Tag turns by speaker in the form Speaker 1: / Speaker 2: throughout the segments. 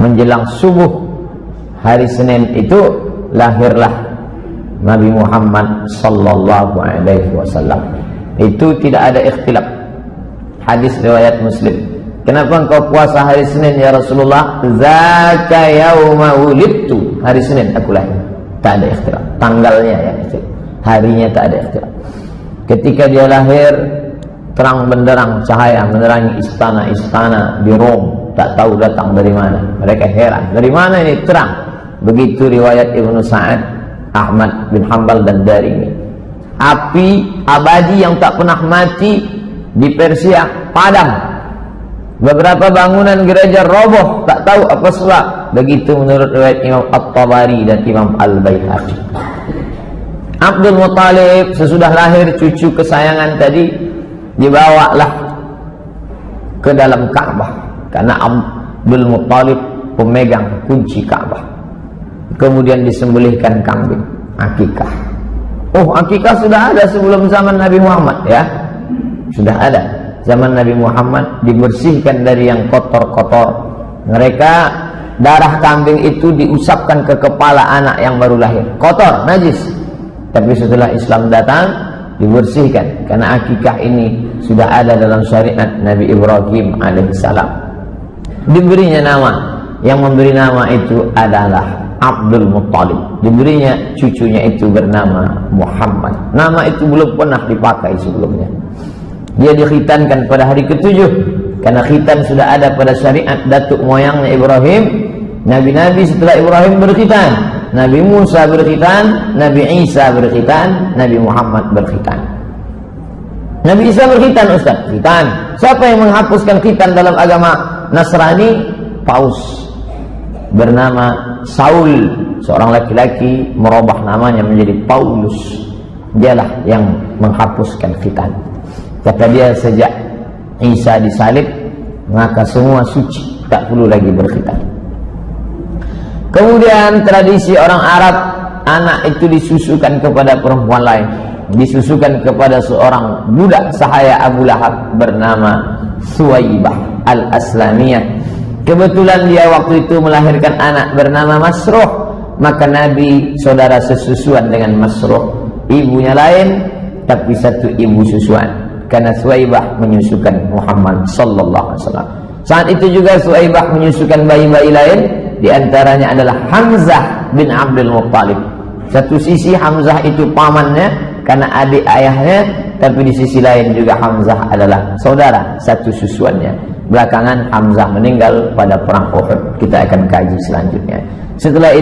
Speaker 1: menjelang subuh hari Senin itu lahirlah Nabi Muhammad sallallahu alaihi wasallam. Itu tidak ada ikhtilaf. Hadis riwayat Muslim. Kenapa engkau puasa hari Senin ya Rasulullah? Zaka yauma wulidtu. Hari Senin aku lahir. Tak ada ikhtilaf. Tanggalnya ya, harinya tak ada ikhtilaf. Ketika dia lahir, terang benderang cahaya menerangi istana-istana di Rom. Tak tahu datang dari mana. Mereka heran. Dari mana ini terang? Begitu riwayat Ibnu Sa'ad, Ahmad bin Hanbal dan Darimi. Api abadi yang tak pernah mati di Persia padam. Beberapa bangunan gereja roboh, tak tahu apa sebab. Begitu menurut riwayat Imam At-Tabari dan Imam Al-Baihaqi. Abdul Muttalib sesudah lahir cucu kesayangan tadi dibawalah ke dalam Ka'bah, karena Abdul Muttalib pemegang kunci Ka'bah. Kemudian disembelihkan kambing, akikah. Oh, akikah sudah ada sebelum zaman Nabi Muhammad ya. Sudah ada. Zaman Nabi Muhammad dibersihkan dari yang kotor-kotor. Mereka darah kambing itu diusapkan ke kepala anak yang baru lahir. Kotor, najis. Tapi setelah Islam datang dibersihkan, karena akikah ini sudah ada dalam syariat Nabi Ibrahim alaihissalam. Diberinya nama, yang memberi nama itu adalah Abdul Muttalib. Diberinya cucunya itu bernama Muhammad. Nama itu belum pernah dipakai sebelumnya. Dia dikhitankan pada hari ke-7, karena khitan sudah ada pada syariat datuk moyangnya Ibrahim. Nabi-nabi setelah Ibrahim berkhitan. Nabi Musa berkhitan, Nabi Isa berkhitan, Nabi Muhammad berkhitan. Nabi Isa berkhitan, Ustaz. Khitan. Siapa yang menghapuskan khitan dalam agama Nasrani? Paus bernama Saul, seorang laki-laki merubah namanya menjadi Paulus. Dialah yang menghapuskan khitan. Kata dia, sejak Isa disalib, maka semua suci, tak perlu lagi berkhitan. Kemudian tradisi orang Arab, anak itu disusukan kepada perempuan lain, disusukan kepada seorang budak sahaya Abu Lahab bernama Suwaibah al-Aslamiyah. Kebetulan dia waktu itu melahirkan anak bernama Masruh, maka Nabi saudara sesusuan dengan Masruh. Ibunya lain, tapi satu ibu susuan, karena Suwaibah menyusukan Muhammad sallallahu alaihi wasallam. Saat itu juga Suwaibah menyusukan bayi-bayi lain, di antaranya adalah Hamzah bin Abdul Muttalib. Satu sisi Hamzah itu pamannya karena adik ayahnya, tapi di sisi lain juga Hamzah adalah saudara satu susuannya. Belakangan Hamzah meninggal pada perang Uhud. Kita akan kaji selanjutnya. Setelah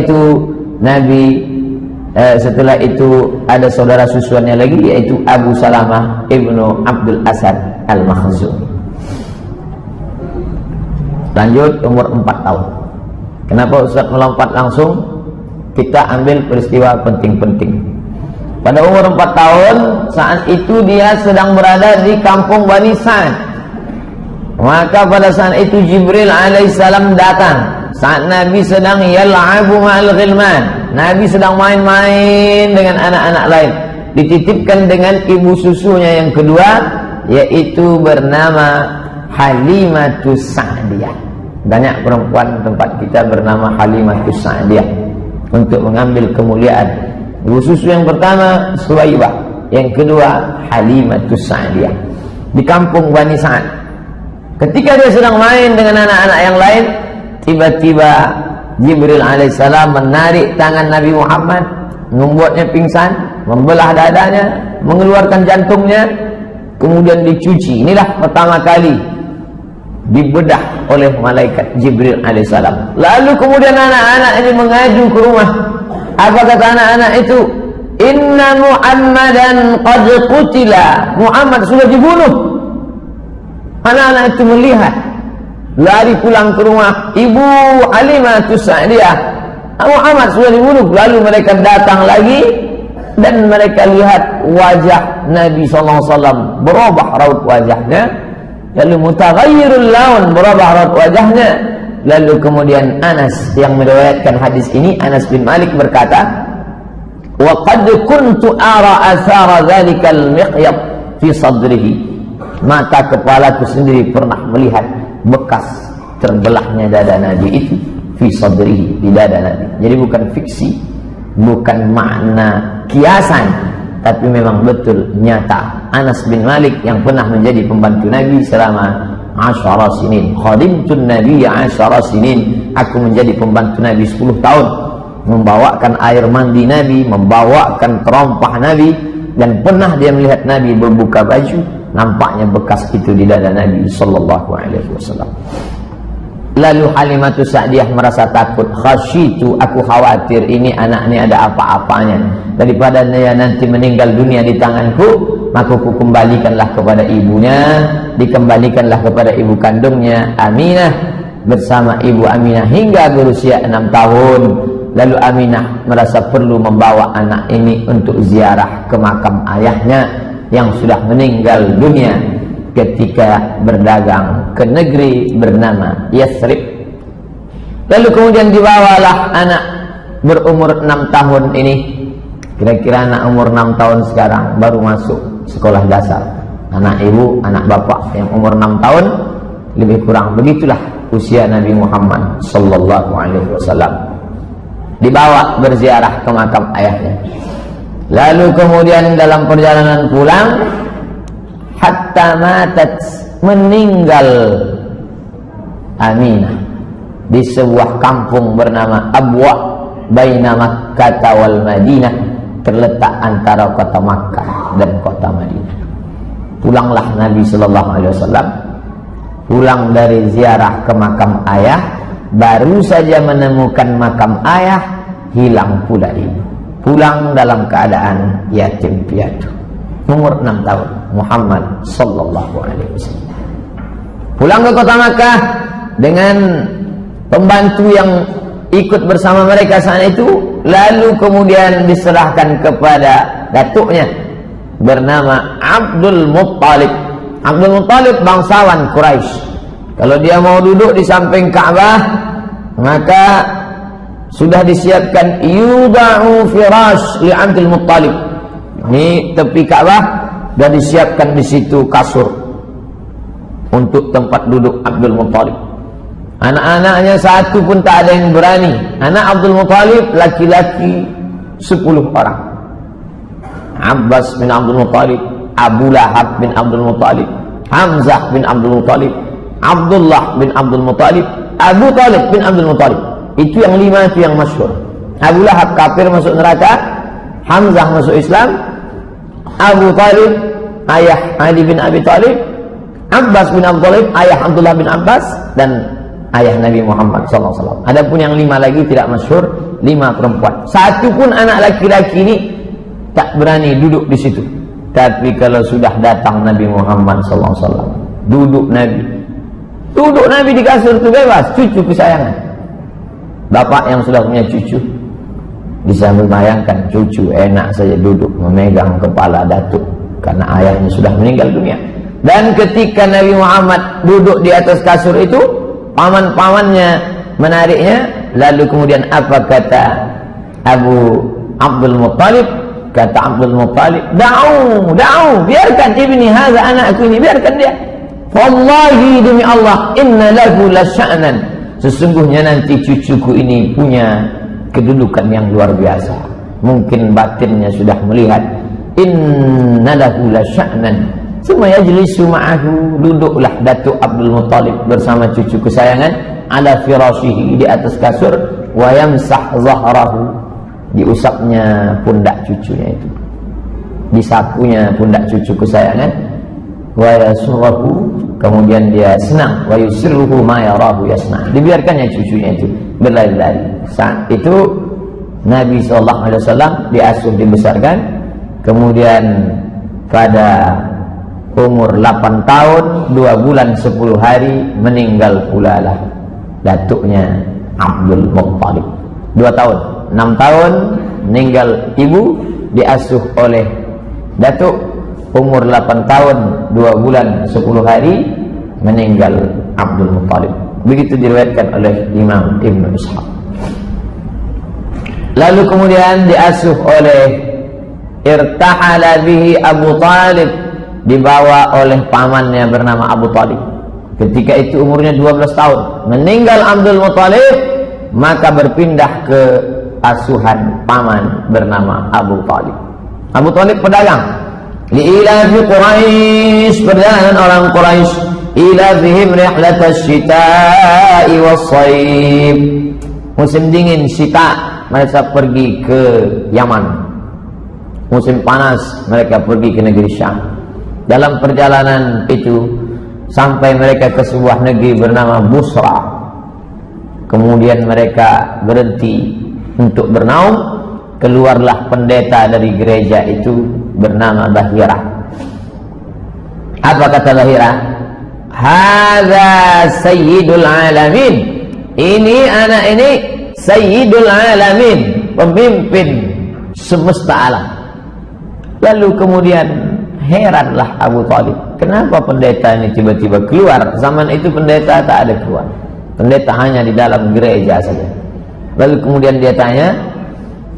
Speaker 1: itu ada saudara susuannya lagi, yaitu Abu Salamah ibnu Abdul Asad al-Makhzumi. Lanjut, umur 4 tahun. Kenapa Ustaz melompat langsung? Kita ambil peristiwa penting-penting. Pada umur 4 tahun, saat itu dia sedang berada di kampung Bani Sa'ad. Maka pada saat itu Jibril alaihissalam datang. Saat Nabi sedang yal'abu ma'al ghilman, Nabi sedang main-main dengan anak-anak lain. Dititipkan dengan ibu susunya yang kedua, yaitu bernama Halimatus Sa'diyah. Banyak perempuan tempat kita bernama Halimatus Sa'diyah untuk mengambil kemuliaan. Ibu susu yang pertama Suwaibah, yang kedua Halimatus Sa'diyah, di kampung Bani Sa'ad. Ketika dia sedang main dengan anak-anak yang lain, tiba-tiba Jibril alaihissalam menarik tangan Nabi Muhammad, membuatnya pingsan, membelah dadanya, mengeluarkan jantungnya, kemudian dicuci. Inilah pertama kali dibedah oleh malaikat Jibril alaihissalam. Lalu kemudian anak-anak ini mengaju ke rumah. Apa kata anak-anak itu? Inna Muhammadan qad qutila. Muhammad sudah dibunuh. Anak-anak itu melihat, lari pulang ke rumah. Ibu Halimatus Sa'diyah, Muhammad sudah dibunuh. Lalu mereka datang lagi dan mereka lihat wajah Nabi SAW berubah raut wajahnya. Lalu mutaghayyirul laun, berubah raut wajahnya. Lalu kemudian Anas yang meriwayatkan hadis ini, Anas bin Malik berkata, wa qad kuntu ara athara dzalikal miqyad fi sadrihi. Mata kepalaku sendiri pernah melihat bekas terbelahnya dada Nabi itu fi sadrihi, di dada Nabi. Jadi bukan fiksi, bukan makna kiasan, tapi memang betul nyata. Anas bin Malik yang pernah menjadi pembantu Nabi selama 10 sinin. Khadimtun Nabiyya 10 sinin. Aku menjadi pembantu Nabi 10 tahun. Membawakan air mandi Nabi, membawakan terompah Nabi, dan pernah dia melihat Nabi berbuka baju, nampaknya bekas itu di dada Nabi sallallahu alaihi wasallam. Lalu Halimatu Sa'diyah merasa takut. Khasyitu, aku khawatir ini anak ini ada apa-apanya. Daripada dia nanti meninggal dunia di tanganku, maka ku kembalikanlah kepada ibunya, dikembalikanlah kepada ibu kandungnya Aminah bersama ibu Aminah hingga berusia 6 tahun. Lalu Aminah merasa perlu membawa anak ini untuk ziarah ke makam ayahnya yang sudah meninggal dunia ketika berdagang ke negeri bernama Yathrib. Lalu kemudian dibawalah anak berumur 6 tahun ini. Kira-kira anak umur 6 tahun sekarang baru masuk sekolah dasar. Anak ibu, anak bapak yang umur 6 tahun lebih kurang begitulah usia Nabi Muhammad sallallahu alaihi wasallam. Dibawa berziarah ke makam ayahnya. Lalu kemudian dalam perjalanan pulang, hatta matat, meninggal Aminah di sebuah kampung bernama Abwa baina Makkah wal Madinah, terletak antara kota Makkah dan kota Madinah. Pulanglah Nabi sallallahu alaihi wasallam, pulang dari ziarah ke makam ayah, baru saja menemukan makam ayah, hilang pula ibu. Pulang dalam keadaan yatim piatu. Umur 6 tahun, Muhammad sallallahu alaihi wasallam. Pulang ke kota Makkah dengan pembantu yang ikut bersama mereka saat itu, lalu kemudian diserahkan kepada datuknya bernama Abdul Muttalib. Abdul Muttalib bangsawan Quraisy. Kalau dia mau duduk di samping Ka'bah, maka sudah disiapkan yuda'u firash li Abdul Muttalib. Ini tepi Ka'bah dan disiapkan di situ kasur untuk tempat duduk Abdul Muttalib. Anak-anaknya satu pun tak ada yang berani. Anak Abdul Muttalib laki-laki 10 orang. Abbas bin Abdul Muttalib, Abu Lahab bin Abdul Muttalib, Hamzah bin Abdul Muttalib, Abdullah bin Abdul Muttalib, Abu Talib bin Abdul Muttalib. Itu yang 5 itu yang masyhur. Abu Lahab kafir masuk neraka, Hamzah masuk Islam, Abu Talib ayah Ali bin Abi Talib, Abbas bin Abdul Talib ayah Abdullah bin Abbas, dan ayah Nabi Muhammad SAW. Adapun yang 5 lagi tidak masyhur, 5 perempuan. Satu pun anak laki-laki ini tak berani duduk di situ. Tapi kalau sudah datang Nabi Muhammad SAW, duduk Nabi di kasur itu bebas, cucu kesayangan. Bapak yang sudah punya cucu bisa membayangkan cucu enak saja duduk memegang kepala datuk karena ayahnya sudah meninggal dunia. Dan ketika Nabi Muhammad duduk di atas kasur itu, paman-pamannya menariknya. Lalu kemudian apa kata Abu Abdul Muttalib? Kata Abdul Muttalib, da'u, biarkan ibni hadza, anakku ini, biarkan dia. Wallahi, demi Allah, inna lahu lasya'nan, sesungguhnya nanti cucuku ini punya kedudukan yang luar biasa. Mungkin batinnya sudah melihat. Inna lahu lasya'nan. Summa yajlisu ma'ahu, duduklah Datuk Abdul Muttalib bersama cucu kesayangan ala firashihi, di atas kasur, wa yamsah zahrahu, diusapnya pundak cucunya itu, disapunya pundak cucu kesayangan, wa yasurahu, kemudian dia senang, wa yusirruhu ma yarahu yasna, dibiarkannya cucunya itu berlari-lari. Saat itu Nabi SAW diasuh, dibesarkan, kemudian pada umur 8 tahun 2 bulan 10 hari meninggal pula lah datuknya Abdul Muttalib. 2 tahun 6 tahun meninggal ibu, diasuh oleh datuk. Umur 8 tahun 2 bulan 10 hari meninggal Abdul Muttalib. Begitu diriwayatkan oleh Imam Ibnu Ishaq. Lalu kemudian diasuh oleh, irtahala bihi Abu Talib, dibawa oleh pamannya bernama Abu Talib. Ketika itu umurnya 12 tahun. Meninggal Abdul Muttalib, maka berpindah ke asuhan paman bernama Abu Talib. Abu Talib pedagang. Li'ilafi Quraisy, perjalanan orang Quraisy, ilafihim rihlatasy syita'i was-shayb. Musim dingin syita mereka pergi ke Yaman. Musim panas mereka pergi ke negeri Syam. Dalam perjalanan itu sampai mereka ke sebuah negeri bernama Busra. Kemudian mereka berhenti untuk bernaung. Keluarlah pendeta dari gereja itu bernama Bahira. Apa kata Bahira? Hadza sayyidul alamin. Ini anak ini sayyidul alamin, pemimpin semesta alam. Lalu kemudian heranlah Abu Talib, kenapa pendeta ini tiba-tiba keluar? Zaman itu pendeta tak ada keluar, pendeta hanya di dalam gereja saja. Lalu kemudian dia tanya,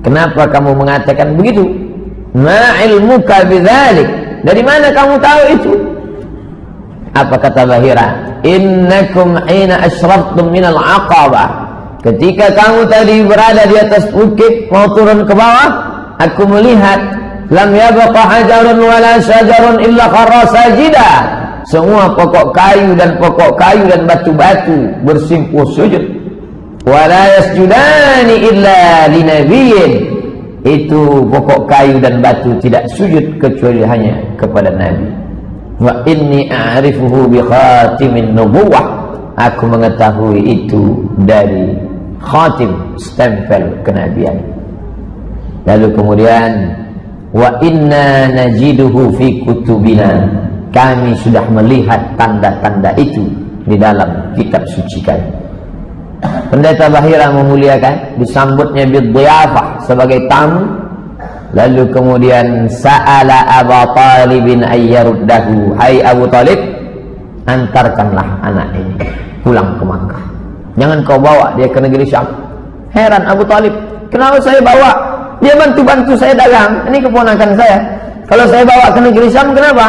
Speaker 1: kenapa kamu mengatakan begitu? Ma ilmuka bidzalik? Dari mana kamu tahu itu? Apa kata Bahira? Innakum hina ashraftum minal aqabah. Ketika kamu tadi berada di atas bukit mau turun ke bawah, aku melihat lam yabqa hajarun wala syajarun illa kharra sajida. Semua pokok kayu dan batu-batu bersimpuh sujud. Wala yasjudani illa linabiyyin. Itu pokok kayu dan batu tidak sujud kecuali hanya kepada Nabi. Wa inni a'rifuhu bi khatimin nubuwah. Aku mengetahui itu dari khatim, stempel kenabian. Lalu kemudian wa inna najiduhu fi kutubina. Kami sudah melihat tanda-tanda itu di dalam kitab suci kami. Pendeta Bahira memuliakan, disambutnya bidhiyafah sebagai tamu. Lalu kemudian sa'ala Abu Talibin ayyaruddahu. Hai Abu Talib, antarkanlah anak ini pulang ke Makkah. Jangan kau bawa dia ke negeri Syam. Heran Abu Talib, kenapa saya bawa? Dia bantu-bantu saya dagang. Ini keponakan saya. Kalau saya bawa ke negeri Syam, kenapa?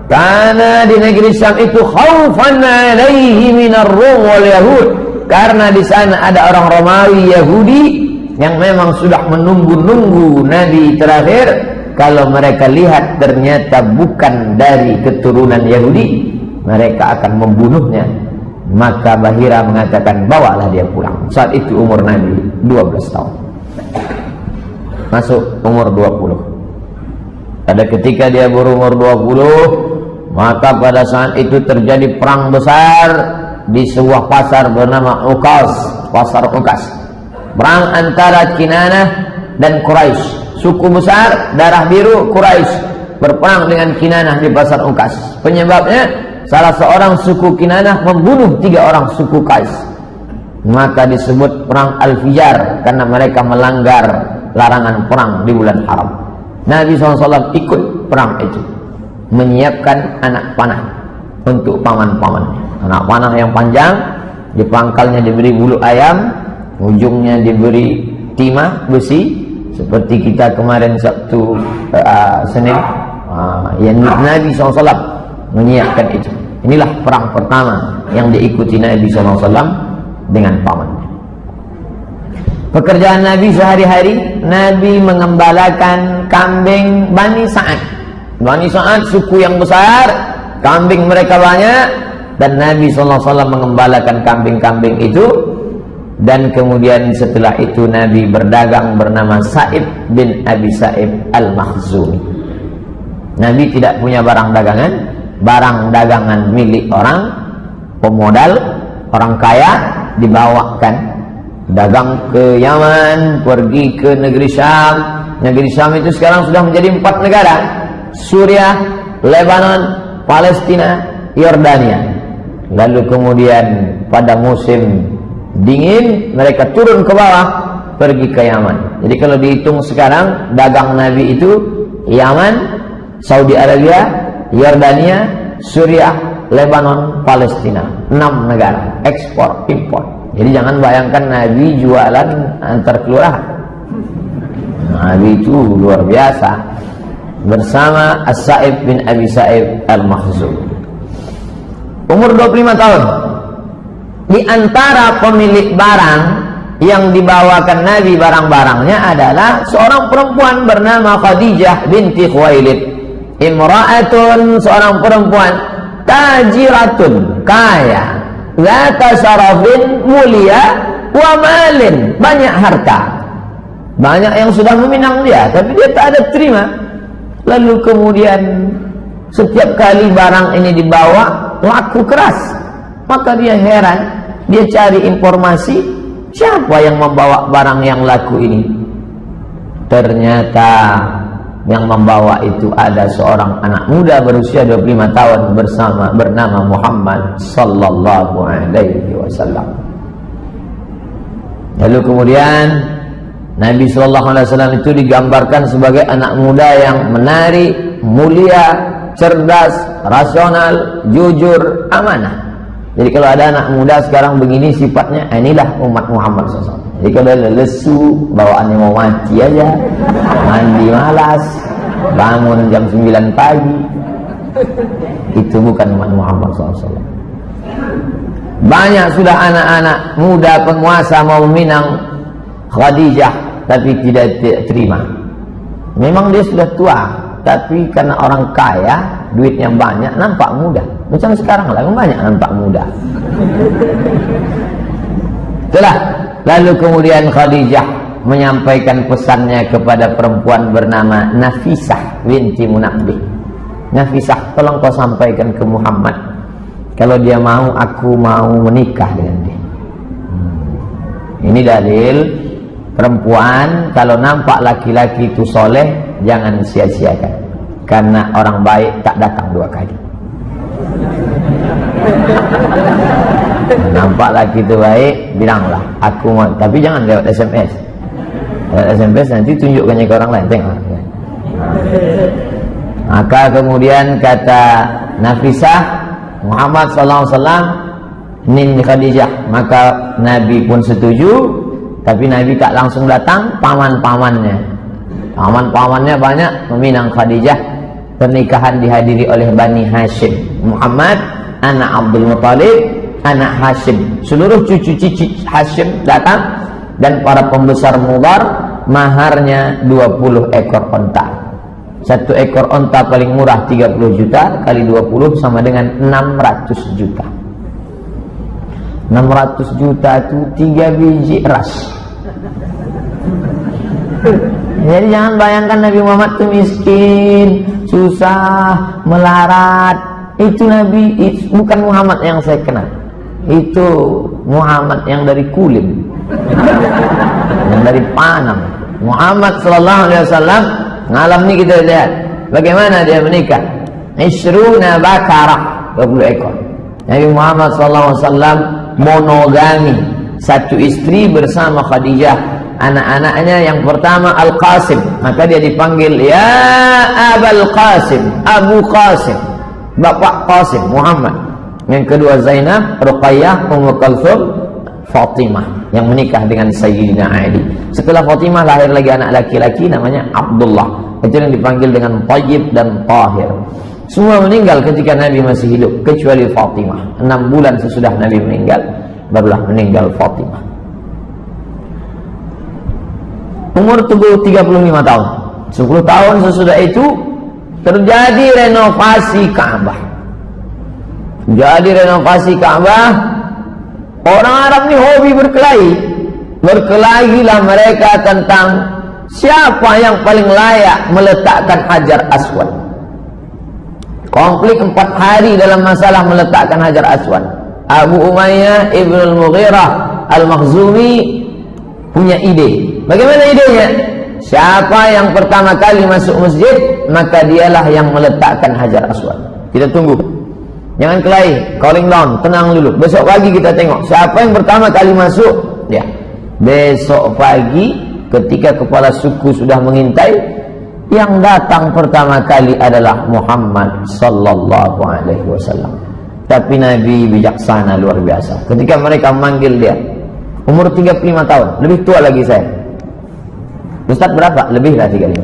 Speaker 1: Karena di negeri Syam itu khaufan alaihi minar Rum wal Yahud. Karena di sana ada orang Romawi Yahudi yang memang sudah menunggu-nunggu Nabi terakhir. Kalau mereka lihat ternyata bukan dari keturunan Yahudi, mereka akan membunuhnya. Maka Bahira mengatakan, bawalah dia pulang. Saat itu umur Nabi 12 tahun. Masuk umur 20. Pada ketika dia berumur 20, maka pada saat itu terjadi perang besar di sebuah pasar bernama Uqas, pasar Uqas. Perang antara Kinanah dan Quraisy. Suku besar darah biru Quraisy berperang dengan Kinanah di pasar Uqas. Penyebabnya salah seorang suku Kinanah membunuh 3 orang suku Qais. Maka disebut perang Al-Fijar karena mereka melanggar larangan perang di bulan haram. Nabi SAW ikut perang itu, menyiapkan anak panah untuk paman-pamannya. Anak panah yang panjang, di pangkalnya diberi bulu ayam, ujungnya diberi timah besi, seperti kita kemarin Sabtu Senin. Yang Nabi SAW menyiapkan itu. Inilah perang pertama yang diikuti Nabi SAW dengan pamannya. Pekerjaan Nabi sehari-hari, Nabi mengembalakan kambing Bani Sa'ad. Bani Sa'ad suku yang besar, kambing mereka banyak, dan Nabi SAW mengembalakan kambing-kambing itu. Dan kemudian setelah itu Nabi berdagang bernama Sa'ib bin Abi Sa'ib Al-Makhzumi. Nabi tidak punya barang dagangan. Barang dagangan milik orang, pemodal, orang kaya, dibawakan dagang ke Yaman, pergi ke negeri Syam. Negeri Syam itu sekarang sudah menjadi 4 negara: Suriah, Lebanon, Palestina, Yordania. Lalu kemudian pada musim dingin mereka turun ke bawah, pergi ke Yaman. Jadi kalau dihitung sekarang dagang Nabi itu Yaman, Saudi Arabia, Yordania, Suriah, Lebanon, Palestina. 6 negara, ekspor impor. Jadi jangan bayangkan Nabi jualan antar kelurahan. Nabi itu luar biasa bersama As-Sa'ib bin Abi Sa'ib Al-Makhzumi. Umur 25 tahun. Di antara pemilik barang yang dibawakan Nabi barang-barangnya adalah seorang perempuan bernama Khadijah binti Khuwailid. Imra'atun, seorang perempuan tajiratun, kaya, zata syarafin, mulia, wa malin, banyak harta. Banyak yang sudah meminang dia, tapi dia tak ada terima. Lalu kemudian setiap kali barang ini dibawa laku keras, maka dia heran. Dia cari informasi, siapa yang membawa barang yang laku ini. Ternyata yang membawa itu ada seorang anak muda berusia 25 tahun bernama Muhammad sallallahu alaihi wasallam. Lalu kemudian Nabi sallallahu alaihi wasallam itu digambarkan sebagai anak muda yang menarik, mulia, cerdas, rasional, jujur, amanah. Jadi kalau ada anak muda sekarang begini sifatnya, inilah umat Muhammad SAW. Jadi kalau ada lesu, bawaannya mau mati aja, mandi malas, bangun jam 9 pagi, itu bukan umat Muhammad SAW. Banyak sudah anak-anak muda penguasa mau meminang Khadijah, tapi tidak terima. Memang dia sudah tua, tapi karena orang kaya, duitnya banyak, nampak muda. Macam sekarang lah, banyak nampak muda. Itulah. Lalu kemudian Khadijah menyampaikan pesannya kepada perempuan bernama Nafisah binti Munabbih. Nafisah, tolong kau sampaikan ke Muhammad, kalau dia mau, aku mau menikah dengan dia. Ini dalil perempuan kalau nampak laki-laki itu soleh, jangan sia-siakan, karena orang baik tak datang 2 kali. Nampak laki itu baik, bilanglah aku mau, tapi jangan lewat SMS. Lewat SMS nanti tunjukkannya ke orang lain, tengok. Maka kemudian kata Nafisah, Muhammad SAW nin Khadijah. Maka Nabi pun setuju, tapi Nabi tak langsung datang, paman-pamannya banyak meminang Khadijah. Pernikahan dihadiri oleh Bani Hashim. Muhammad, anak Abdul Muttalib, anak Hashim. Seluruh cucu cici Hashim datang, dan para pembesar Mudhar, maharnya 20 ekor onta. 1 ekor onta paling murah 30 juta, kali 20 sama dengan 600 juta. 600 juta itu 3 biji eras. Jadi jangan bayangkan Nabi Muhammad itu miskin, susah, melarat. Itu Nabi, itu bukan Muhammad yang saya kenal. Itu Muhammad yang dari Kulim, yang dari Panam. Muhammad sallallahu alaihi wasallam ngalam nih, kita lihat bagaimana dia menikah. Ishruna bakarah, 20 ekor. Nabi Muhammad sallallahu alaihi wasallam monogami, 1 istri bersama Khadijah. Anak-anaknya yang pertama Al-Qasim, maka dia dipanggil ya Abul Qasim, Abu Qasim, Bapak Qasim, Muhammad. Yang kedua Zainab, Ruqayyah, Ummu Kalsum, Fatimah, yang menikah dengan Sayyidina Ali. Setelah Fatimah lahir lagi anak laki-laki namanya Abdullah. Itu yang dipanggil dengan Thayyib dan Tahir. Semua meninggal ketika Nabi masih hidup, kecuali Fatimah. 6 bulan sesudah Nabi meninggal, barulah meninggal Fatimah. Umur tubuh 35 tahun. 10 tahun sesudah itu terjadi renovasi Ka'bah. Jadi renovasi Ka'bah, orang Arab ini hobi berkelahi. Berkelahilah mereka tentang siapa yang paling layak meletakkan Hajar Aswad. Konflik 4 hari dalam masalah meletakkan Hajar Aswad. Abu Umayyah Ibn al-Mughirah Al-Makhzumi punya ide. Bagaimana idenya? Siapa yang pertama kali masuk masjid, maka dialah yang meletakkan Hajar Aswad. Kita tunggu, jangan kelahi, calling down, tenang dulu. Besok pagi kita tengok siapa yang pertama kali masuk. Ya, besok pagi ketika kepala suku sudah mengintai, yang datang pertama kali adalah Muhammad sallallahu alaihi wasallam. Tapi Nabi bijaksana luar biasa. Ketika mereka memanggil dia, umur 35 tahun, lebih tua lagi saya. Ustaz berapa? Lebih lah 35.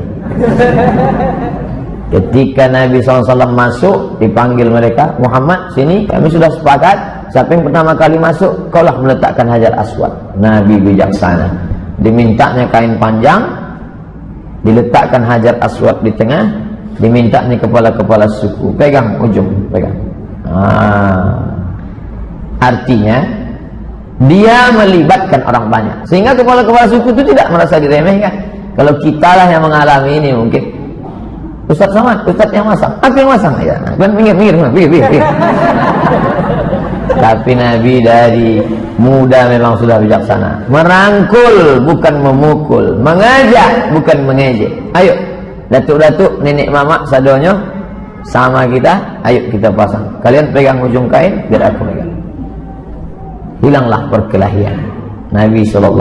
Speaker 1: Ketika Nabi SAW masuk, dipanggil mereka, Muhammad, sini, kami sudah sepakat, Siapa yang pertama kali masuk, kaulah meletakkan Hajar Aswad. Nabi bijaksana. Dimintanya kain panjang, diletakkan Hajar Aswad di tengah, diminta nih kepala-kepala suku, pegang ujung, pegang. Artinya dia melibatkan orang banyak, sehingga kepala-kepala suku itu tidak merasa diremehkan. Kalau kita lah yang mengalami ini mungkin, Ustaz Somad, Ustaz yang masang, aku yang masang ya. Minggir. Tapi Nabi dari muda memang sudah bijaksana. Merangkul bukan memukul, mengajak bukan mengejek. Ayo, datuk-datuk, nenek mama, sadonyo sama kita, ayo kita pasang. Kalian pegang ujung kain, biar aku pegang. Hilanglah perkelahian. Nabi SAW.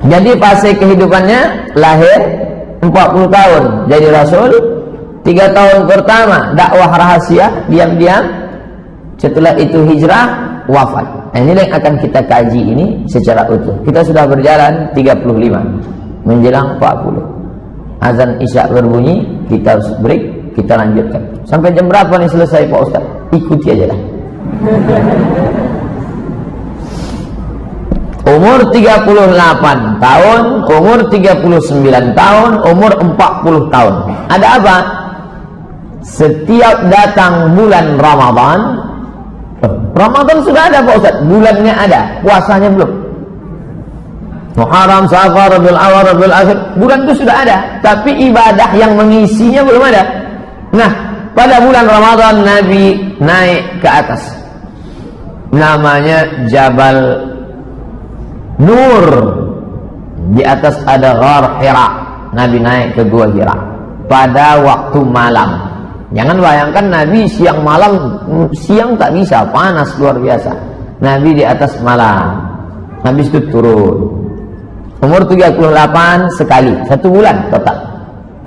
Speaker 1: Jadi fase kehidupannya lahir 40 tahun jadi Rasul, 3 tahun pertama dakwah rahasia diam-diam, setelah itu hijrah, wafat. Nah, ini yang akan kita kaji ini secara utuh. Kita sudah berjalan 35 menjelang 40. Azan Isya berbunyi, kita harus break, kita lanjutkan. Sampai jam berapa nih selesai Pak Ustaz? Ikuti aja lah. Umur 38 tahun, umur 39 tahun, umur 40 tahun. Ada apa? Setiap datang bulan Ramadan, Ramadan sudah ada Pak Ustaz, bulannya ada, puasanya belum. Muharram, Safar, Rabiul Awal, Rabiul Akhir, bulan itu sudah ada, tapi ibadah yang mengisinya belum ada. Nah, pada bulan Ramadan Nabi naik ke atas, namanya Jabal Nur. Di atas ada Ghar Hira. Nabi naik ke Gua Hira pada waktu malam. Jangan bayangkan Nabi siang malam, siang tak bisa, panas luar biasa. Nabi di atas malam, habis itu turun. Umur 38 sekali, 1 bulan total.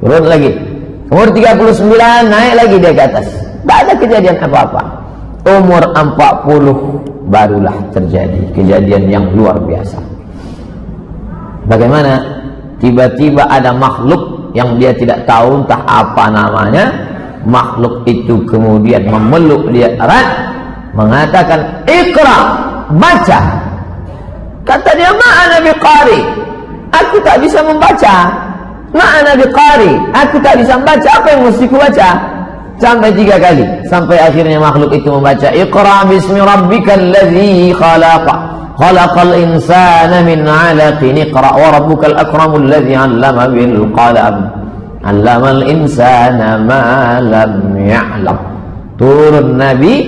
Speaker 1: Turun lagi. Umur 39 naik lagi dia ke atas. Tak ada kejadian apa-apa. Umur 40 barulah terjadi kejadian yang luar biasa. Bagaimana? Tiba-tiba ada makhluk yang dia tidak tahu entah apa namanya. Makhluk itu kemudian memeluk dia erat, mengatakan, "Iqra, baca." Kata dia, "Ma'ana biqari." Aku tak bisa membaca. "Ma'ana biqari." Aku tak bisa membaca. Apa yang mesti ku baca? Sampai 3 kali, sampai akhirnya makhluk itu membaca, "Iqra bismi rabbikal ladzi khalaqa, khalaqal insana min 'alaqin, iqra wa rabbukal akramul ladzi 'allama bil qalam, 'allamal insana ma lam ya'lam." Turun Nabi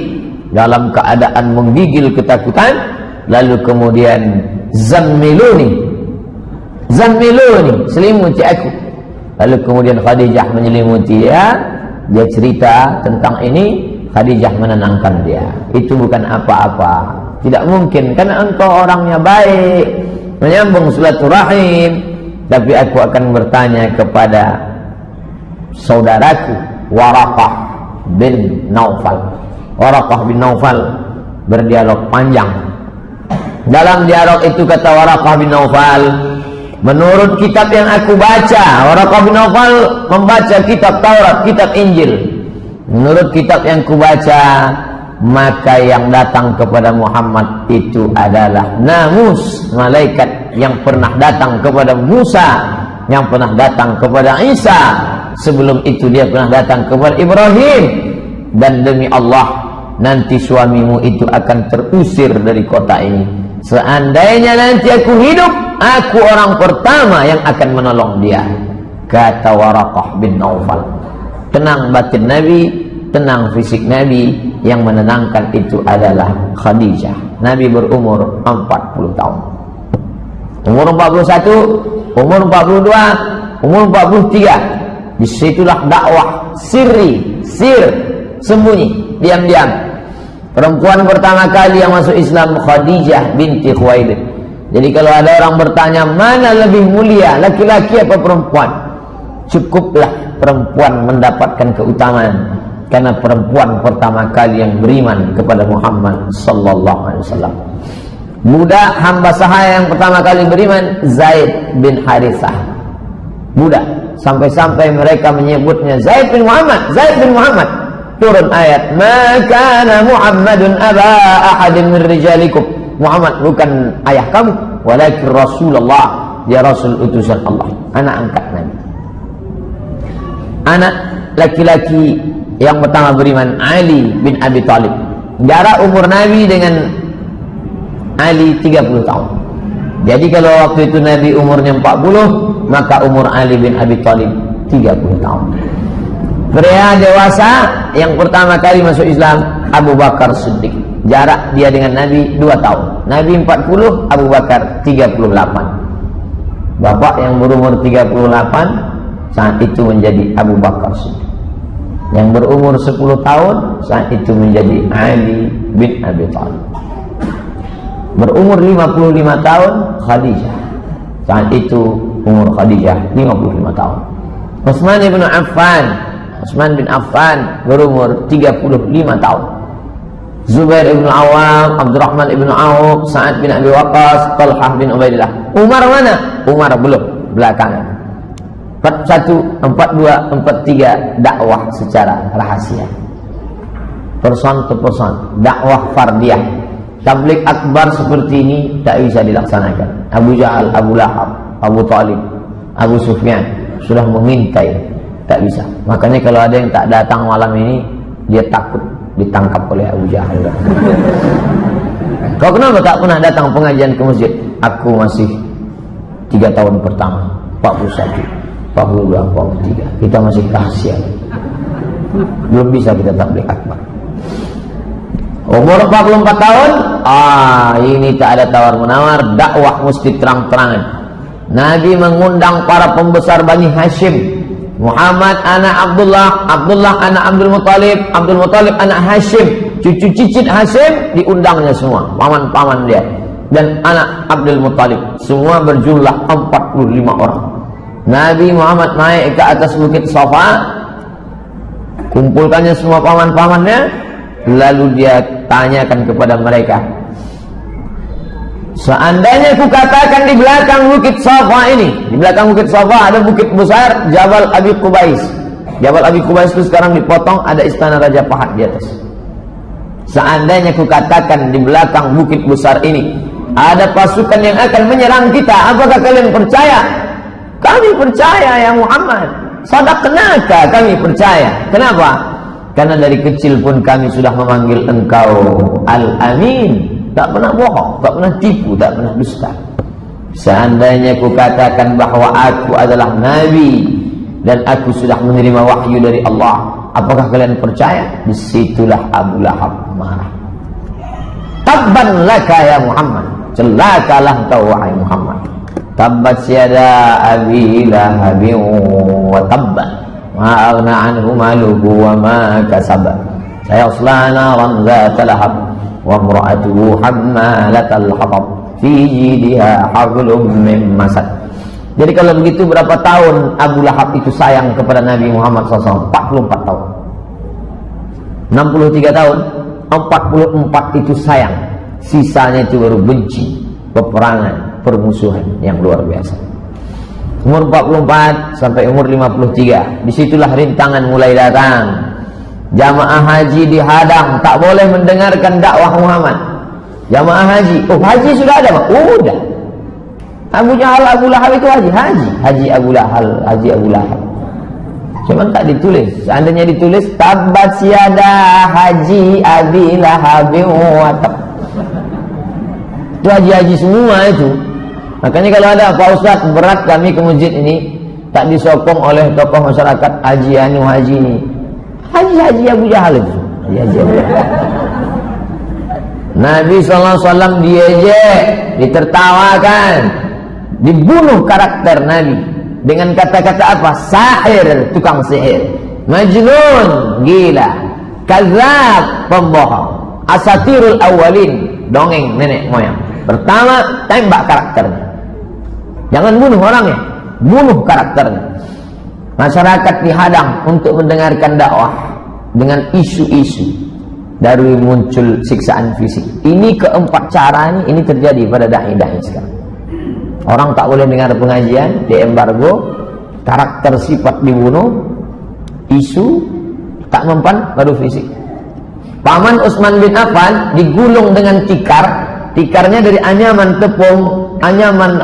Speaker 1: dalam keadaan menggigil ketakutan, lalu kemudian, "Zammiluni, zammiluni, selimuti aku." Lalu kemudian Khadijah menyelimuti dia. Dia cerita tentang ini, Khadijah menenangkan dia. Itu bukan apa-apa, tidak mungkin, karena engkau orangnya baik, menyambung silaturahim. Tapi aku akan bertanya kepada saudaraku Waraqah bin Naufal. Waraqah bin Naufal berdialog panjang. Dalam dialog itu kata Waraqah bin Naufal, menurut kitab yang aku baca, Waraqah bin Naufal membaca kitab Taurat, kitab Injil. Menurut kitab yang ku baca, maka yang datang kepada Muhammad itu adalah namus, malaikat yang pernah datang kepada Musa, yang pernah datang kepada Isa. Sebelum itu dia pernah datang kepada Ibrahim. Dan demi Allah, nanti suamimu itu akan terusir dari kota ini. Seandainya nanti aku hidup, aku orang pertama yang akan menolong dia. Kata Waraqah bin Naufal. Tenang batin Nabi, tenang fisik Nabi. Yang menenangkan itu adalah Khadijah. Nabi berumur 40 tahun. Umur 41, umur 42, umur 43. Disitulah dakwah sir, sembunyi, diam-diam. Perempuan pertama kali yang masuk Islam Khadijah binti Khuwailid. Jadi kalau ada orang bertanya mana lebih mulia, laki-laki apa perempuan, cukuplah perempuan mendapatkan keutamaan, karena perempuan pertama kali yang beriman kepada Muhammad sallallahu alaihi wasallam. Budak hamba sahaya yang pertama kali beriman Zaid bin Harithah. Budak, sampai-sampai mereka menyebutnya Zaid bin Muhammad, Zaid bin Muhammad. turun ayat, "Ma kana Muhammadun aba ahadin min rijalikum." Muhammad bukan ayah kamu, walakin Rasulullah, dia Rasul utusan Allah, anak angkat Nabi. Anak laki-laki yang pertama beriman, Ali bin Abi Thalib. Jarak umur Nabi dengan Ali 30 tahun. Jadi kalau waktu itu Nabi umurnya 40, maka umur Ali bin Abi Thalib 30 tahun. Pria dewasa yang pertama kali masuk Islam, Abu Bakar Siddiq. Jarak dia dengan Nabi 2 tahun. Nabi 40, Abu Bakar 38. Bapak yang berumur 38 saat itu menjadi Abu Bakar Siddiq. Yang berumur 10 tahun saat itu menjadi Ali bin Abi Thalib. Berumur 55 tahun Khadijah. Saat itu umur Khadijah 55 tahun. Utsman bin Affan berumur 35 tahun. Zubair bin Awam, Abdurrahman bin Auf, Sa'ad bin Abi Waqqas, Talhah bin Ubaidillah. Umar mana? Umar belum, belakangan. 41, 42, 43 dakwah secara rahasia. Person to person, dakwah fardiyah. Tabligh akbar seperti ini tak bisa dilaksanakan. Abu Jahal, Abu Lahab, Abu Talib, Abu Sufyan sudah mengintai, tak bisa. Makanya kalau ada yang tak datang malam ini, dia takut ditangkap oleh Abu Jahal. Kau kenapa tak pernah datang pengajian ke masjid? Aku masih 3 tahun pertama, 41, 42, 43. Kita masih rahasia, belum bisa kita tabligh akbar. Umur 44 tahun, ini tak ada tawar-menawar, dakwah mesti terang-terangan. Nabi mengundang para pembesar Bani Hashim. Muhammad anak Abdullah, Abdullah anak Abdul Muttalib, Abdul Muttalib anak Hashim, cucu cicit Hashim diundangnya semua, paman-paman dia. Dan anak Abdul Muttalib, semua berjumlah 45 orang. Nabi Muhammad naik ke atas bukit Safa, kumpulkannya semua paman-pamannya. Lalu dia tanyakan kepada mereka, seandainya ku katakan di belakang bukit Safa ini, di belakang bukit Safa ada bukit besar, Jabal Abi Qubais. Jabal Abi Qubais itu sekarang dipotong, ada istana Raja Fahad di atas. Seandainya ku katakan di belakang bukit besar ini ada pasukan yang akan menyerang kita, apakah kalian percaya? Kami percaya ya Muhammad. Sadaqnaka, kami percaya. Kenapa? Karena dari kecil pun kami sudah memanggil engkau Al-Amin, tak pernah bohong, tak pernah tipu, tak pernah dusta. Seandainya ku katakan bahwa aku adalah Nabi dan aku sudah menerima wahyu dari Allah, apakah kalian percaya? Disitulah Abu Lahab marah. Tabban laka ya Muhammad, celakalah kau wahai Muhammad. Tabbat yada Abi Lahabin wa tabban, ma aghna anhu maluhu wa ma kasaba, sayasla naran dzata lahab wa imra'atuhu hammalatal hatab fi jidha hablum min masad. Jadi kalau begitu berapa tahun Abu Lahab itu sayang kepada Nabi Muhammad SAW? 44 tahun. 63 tahun, 44 itu sayang, sisanya itu baru benci, peperangan, permusuhan yang luar biasa. Umur 44 sampai umur 53, disitulah rintangan mulai datang. Jamaah haji dihadang, tak boleh mendengarkan dakwah Muhammad. Jamaah haji, haji sudah ada Pak? Udah. Abu Jahal, Abu Lahab itu haji Abu Lahab. Cuman tak ditulis. Seandainya ditulis, tabat siada haji Abi Lahab wa tab. Itu haji-haji semua itu. Makanya kalau ada Pak Ustaz berat kami ke masjid ini, tak disokong oleh tokoh masyarakat haji ini. Haji Abu Jahal itu. Haji Abu Jahal. Nabi SAW diejek, ditertawakan, dibunuh karakter Nabi dengan kata-kata apa? Sahir, tukang sihir, majnun, gila, kadzab, pembohong, asatirul awalin, dongeng nenek moyang. Pertama, tembak karakternya. Jangan bunuh orangnya, bunuh karakternya. Masyarakat dihadang untuk mendengarkan dakwah dengan isu-isu, dari muncul siksaan fisik. Ini keempat cara ini terjadi pada dai-dai sekarang. Orang tak boleh dengar pengajian, diembargo, karakter sifat dibunuh, isu, Tak mempan baru fisik. Paman Utsman bin Affan digulung dengan tikar. Tikarnya dari anyaman tepung, anyaman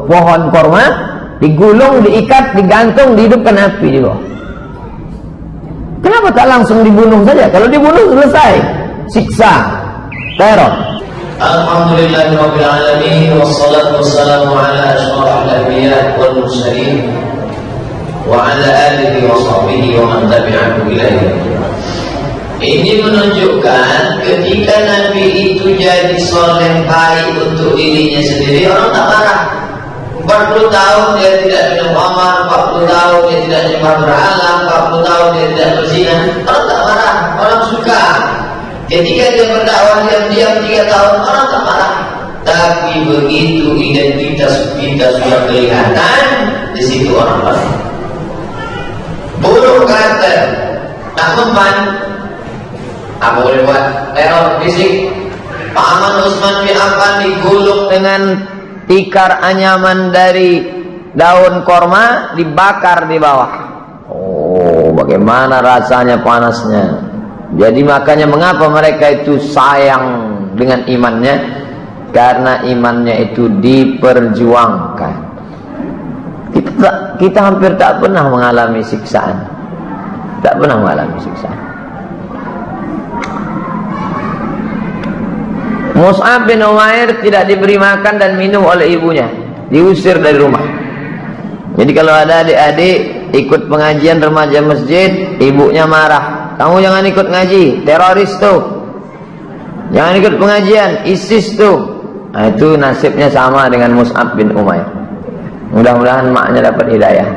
Speaker 1: pohon korma, digulung, diikat, digantung, dihidupkan api di bawah. Kenapa tak langsung dibunuh saja? Kalau dibunuh selesai. Siksa, teror.
Speaker 2: Alhamdulillahirabbil alamin wassalatu wassalamu ala asyrafil anbiya wal mursalin wa ala alihi wa sahbihi wa man tabi'ahu ila yaumil qiyamah. Ini menunjukkan ketika Nabi itu jadi soleh baik untuk dirinya sendiri, orang tak marah. 40 tahun dia tidak minum khamar, 40 tahun dia tidak nyembah berhala, 40 tahun dia tidak berzina, orang tak marah, orang suka. Ketika dia berdakwah diam-diam 3 tahun, orang tak marah. Tapi begitu identitas kita sudah kelihatan, di situ orang marah. Buruk karakter, tak mempan. Apa boleh buat? Teror fisik. Paman Utsman bin Affan digulung dengan tikar anyaman dari daun korma, dibakar di bawah. Oh, bagaimana rasanya panasnya. Jadi makanya mengapa mereka itu sayang dengan imannya? Karena imannya itu diperjuangkan. Kita hampir tak pernah mengalami siksaan. Tak pernah mengalami siksaan. Mus'ab bin Umair tidak diberi makan dan minum oleh ibunya, diusir dari rumah. Jadi kalau ada adik-adik ikut pengajian remaja masjid, ibunya marah, kamu jangan ikut ngaji, teroris tuh, jangan ikut pengajian, ISIS tuh. Nah, itu nasibnya sama dengan Mus'ab bin Umair. Mudah-mudahan maknya dapat hidayah.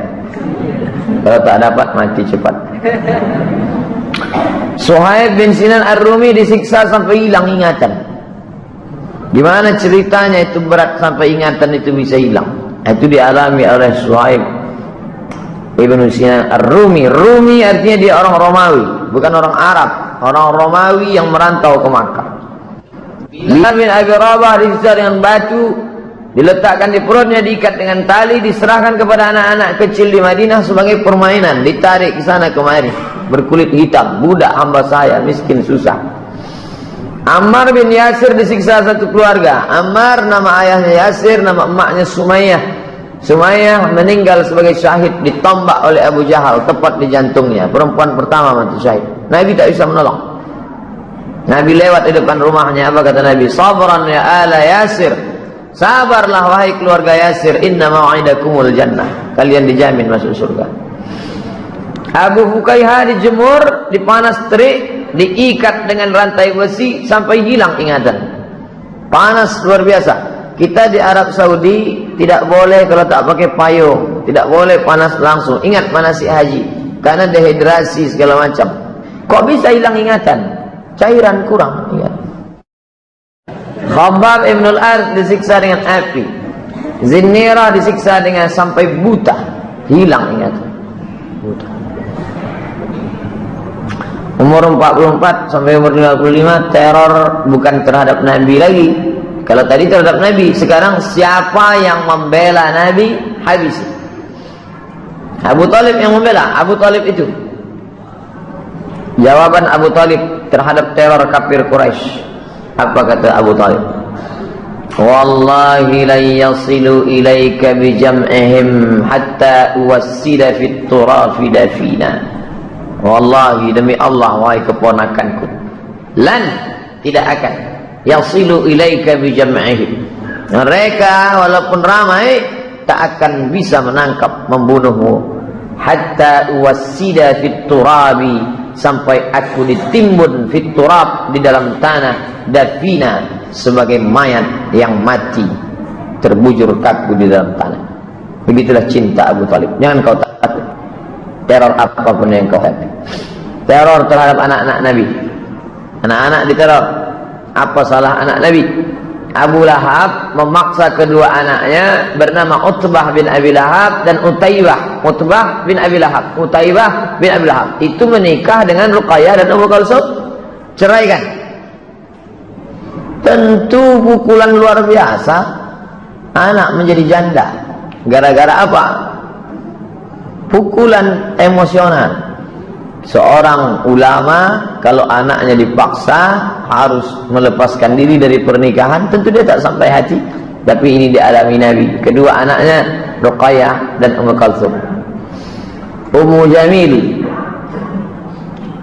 Speaker 2: Kalau tak dapat, mati cepat. Suhaib bin Sinan Ar-Rumi disiksa sampai hilang ingatan. Gimana ceritanya itu berat sampai ingatan itu bisa hilang? Itu dialami oleh Suhaib Ibn Sinan Ar-Rumi. Rumi artinya dia orang Romawi, bukan orang Arab. Orang Romawi yang merantau ke Makkah. Bilal bin Abi Rabah disiksa dengan batu, diletakkan di perutnya, diikat dengan tali, diserahkan kepada anak-anak kecil di Madinah sebagai permainan, ditarik ke sana kemari, berkulit hitam, budak hamba saya, miskin susah. Ammar bin Yasir disiksa satu keluarga. Ammar nama ayahnya Yasir, nama emaknya Sumayyah. Sumayyah meninggal sebagai syahid, ditombak oleh Abu Jahal tepat di jantungnya. Perempuan pertama mati syahid. Nabi tak bisa menolong. Nabi lewat di depan rumahnya, apa kata Nabi? Sabran ya ala Yasir. Sabarlah wahai keluarga Yasir, inna mau'idakumul jannah. Kalian dijamin masuk surga. Abu Fukaihah dijemur, dipanas terik, diikat dengan rantai besi sampai hilang ingatan. Panas luar biasa. Kita di Arab Saudi tidak boleh kalau tak pakai payung, tidak boleh panas langsung. Ingat manasik haji, karena dehidrasi segala macam. Kok bisa hilang ingatan? Cairan kurang. Ingat. Khabbab ibn al-Arth disiksa dengan api. Zinnira disiksa dengan sampai buta, hilang ingatan. Buta. Umur 44 sampai umur 55 teror bukan terhadap Nabi lagi. Kalau tadi terhadap Nabi, sekarang siapa yang membela Nabi, habisi. Abu Talib yang membela. Abu Talib itu jawaban Abu Talib terhadap teror kafir Quraisy. Apa kata Abu Talib? Wallahi la yasilu ilaika bi jam'ihim hatta uwassida fit turafi dafina. Wallahi demi Allah wahai keponakanku, lan tidak akan yasilu ilaika bi jam'ihim. Mereka walaupun ramai tak akan bisa menangkap, membunuhmu. Hatta uwassida fit turabi, sampai aku ditimbun fit turab, di dalam tanah, dafina, sebagai mayat yang mati, terbujur kaku di dalam tanah. Begitulah cinta Abu Talib. Jangan kau takut teror apapun yang kau hadapi. Teror terhadap anak-anak Nabi, anak-anak diteror. Apa salah anak Nabi? Abu Lahab memaksa kedua anaknya bernama Utbah bin Abi Lahab dan Utaibah. Utbah bin Abi Lahab, Utaibah bin Abi Lahab itu menikah dengan Ruqayyah dan Ummu Kalsum, ceraikan. Tentu pukulan luar biasa, anak menjadi janda. Gara-gara apa? Pukulan emosional. Seorang ulama kalau anaknya dipaksa harus melepaskan diri dari pernikahan, tentu dia tak sampai hati. Tapi ini dialami Nabi. Kedua anaknya Ruqayyah dan Ummu Kalsum. Ummu Jamil,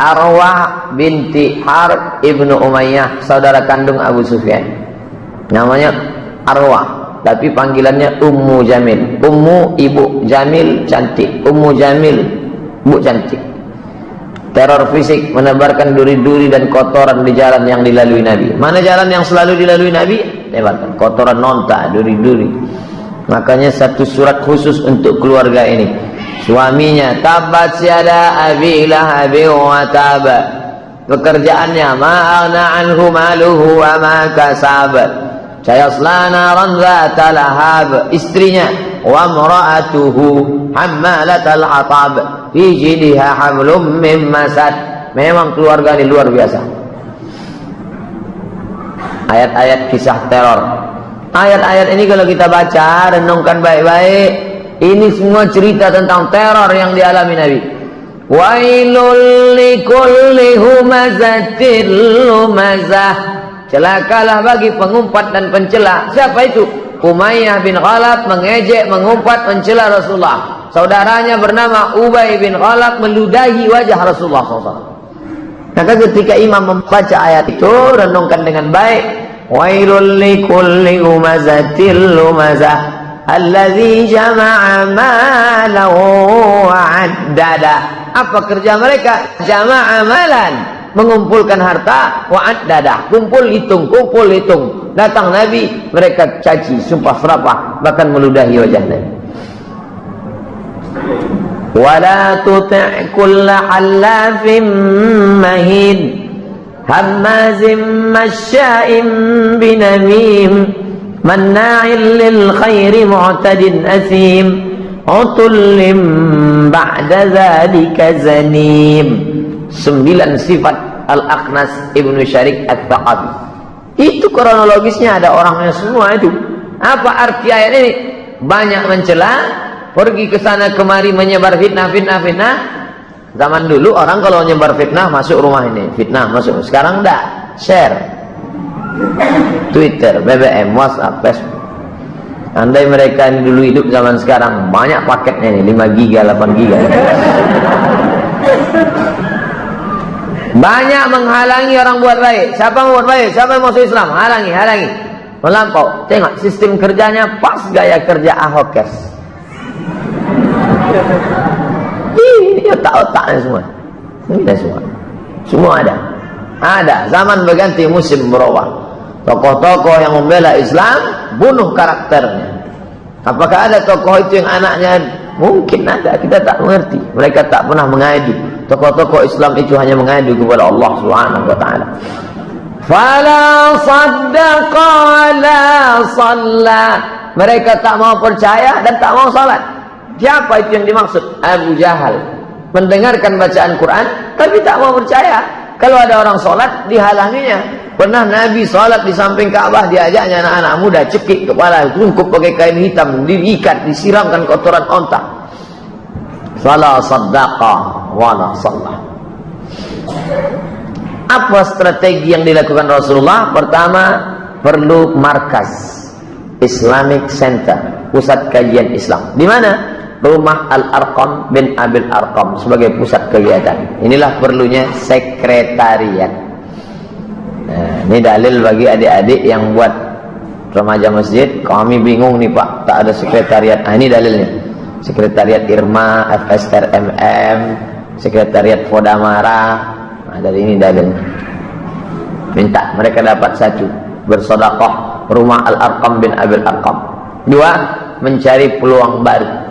Speaker 2: Arwah binti Harb ibnu Umayyah, saudara kandung Abu Sufyan. Namanya Arwah, tapi panggilannya Ummu Jamil. Ummu ibu, Jamil cantik. Ummu Jamil bu cantik. Teror fisik, menebarkan duri-duri dan kotoran di jalan yang dilalui Nabi. Mana jalan yang selalu dilalui Nabi? Tebarkan kotoran, nonta, duri-duri. Makanya satu surat khusus untuk keluarga ini. Suaminya, tabat yada abi lahabi wa tab. Pekerjaannya, ma'agna anhu maluhu wa ma kasab. Sayasla naran dhata lahab. Istrinya, wa mra'atuhu hammalatal hatab. Fi jidha hablum min masad. Memang keluarga ini luar biasa. Ayat-ayat kisah teror. Ayat-ayat ini kalau kita baca, renungkan baik-baik, ini semua cerita tentang teror yang dialami Nabi. Wailul likulli humazatil lumazah. Celakalah bagi pengumpat dan pencela. Siapa itu? Umayyah bin Khalaf mengejek, mengumpat, mencela Rasulullah. Saudaranya bernama Ubay bin Khalaf meludahi wajah Rasulullah SAW. Maka ketika imam membaca ayat itu, renungkan dengan baik. Wailul likulli humazatil lumazah alladzi jama'a malahu wa'addada. Apa kerja mereka? Jama'a malan, mengumpulkan harta, wa'addada, kumpul hitung. Datang Nabi, mereka caci, sumpah serapah, bahkan meludahi wajah Nabi. Wala tuti' kulla halafin mahin hammazim masya'im binamim manna'il lil khairi mu'tadin asim utullim ba'da zalika zanim. 9 sifat Al-Akhnas Ibnu Syarik At-Thaqafi. Itu kronologisnya, ada orangnya semua itu. Apa arti ayat ini? Banyak mencela, pergi ke sana kemari menyebar fitnah. Zaman dulu orang kalau menyebar fitnah masuk rumah ini, fitnah masuk. Sekarang enggak, share. Twitter, BBM, WhatsApp, Facebook. Andai mereka ini dulu hidup zaman sekarang, banyak paketnya nih, 5 giga, 8 giga. Banyak menghalangi orang buat baik. Siapa yang buat baik? Siapa yang masuk Islam? Halangi. Melampau. Tengok sistem kerjanya pas gaya kerja Ahokers. Ini otak-otaknya semua. Ini semua ada. Zaman berganti, musim berubah. Tokoh-tokoh yang membela Islam bunuh karakternya. Apakah ada tokoh itu yang anaknya? Mungkin ada, kita tak mengerti. Mereka tak pernah mengadu. Tokoh-tokoh Islam itu hanya mengadu kepada Allah Subhanahu wa taala. Fala saddaqa wala shalla. Mereka tak mau percaya dan tak mau salat. Siapa itu yang dimaksud? Abu Jahal. Mendengarkan bacaan Quran tapi tak mau percaya. Kalau ada orang salat dihalanginya. Pernah Nabi salat di samping Ka'bah, diajaknya anak-anak muda, cekik kepala, tungkup pakai kain hitam, diikat, disiramkan kotoran onta. Fala saddaqa wala shalla. Apa strategi yang dilakukan Rasulullah? Pertama, perlu markas Islamic Center, pusat kajian Islam. Di mana? Rumah Al-Arqam bin Abil Arqam sebagai pusat kegiatan. Inilah perlunya sekretariat. Nah, ini dalil bagi adik-adik yang buat remaja masjid. Kami bingung nih Pak, tak ada sekretariat. Nah, ini dalilnya. Sekretariat Irma, FSRMM, sekretariat Fodamara. Nah, dari ini dalilnya. Minta mereka dapat satu, bersedekah rumah Al-Arqam bin Abil Arqam. 2, mencari peluang baru.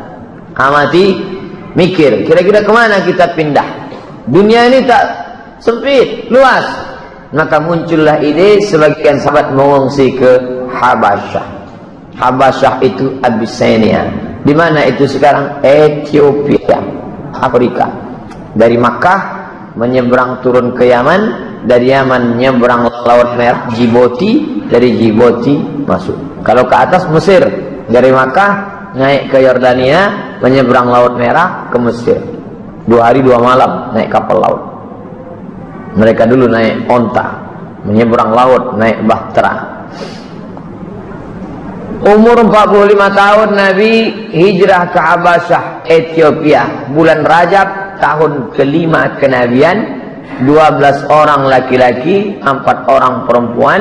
Speaker 2: Amati, mikir, kira-kira kemana kita pindah? Dunia ini tak sempit, luas. Maka muncullah ide, sebagian sahabat mengungsi ke Habasyah. Habasyah itu Abyssinia. Di mana itu sekarang? Ethiopia, Afrika. Dari Makkah menyeberang turun ke Yaman, dari Yaman nyeberang Laut Merah, Djibouti, dari Djibouti masuk. Kalau ke atas Mesir, dari Makkah naik ke Yordania, menyeberang Laut Merah ke Mesir. 2 hari 2 malam naik kapal laut. Mereka dulu naik onta, menyeberang laut naik bahtera. Umur 45 tahun Nabi hijrah ke Habasyah, Ethiopia. Bulan Rajab tahun kelima kenabian. 12 orang laki-laki, 4 orang perempuan.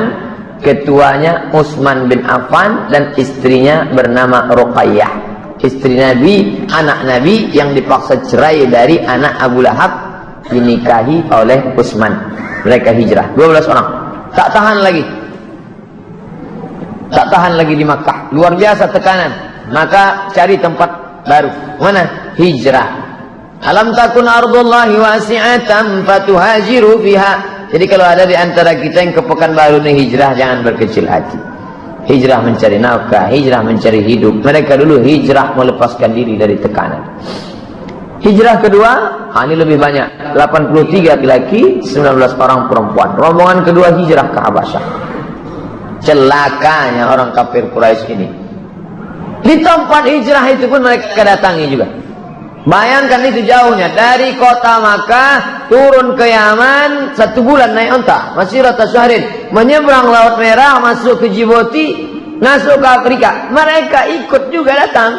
Speaker 2: Ketuanya Utsman bin Affan dan istrinya bernama Ruqayyah. Istri Nabi, anak Nabi yang dipaksa cerai dari anak Abu Lahab, dinikahi oleh Utsman. Mereka hijrah, 12 orang. Tak tahan lagi di Makkah. Luar biasa tekanan. Maka cari tempat baru. Mana? Hijrah. Alam takun ardullahi wasi'atan fatuhajiru fiha. Jadi kalau ada di antara kita yang ke Pekanbaru nih hijrah, jangan berkecil hati. Hijrah mencari nafkah, hijrah mencari hidup. Mereka dulu hijrah melepaskan diri dari tekanan. Hijrah kedua, ini lebih banyak. 83 laki-laki, 19 orang perempuan. Rombongan kedua hijrah ke Habasyah. Celakanya orang kafir Quraisy ini. Di tempat hijrah itu pun mereka datangi juga. Bayangkan itu jauhnya. Dari kota Makkah turun ke Yaman 1 bulan naik onta. Masirata syahrin. Menyeberang Laut Merah, masuk ke Djibouti, masuk ke Afrika. Mereka ikut juga datang.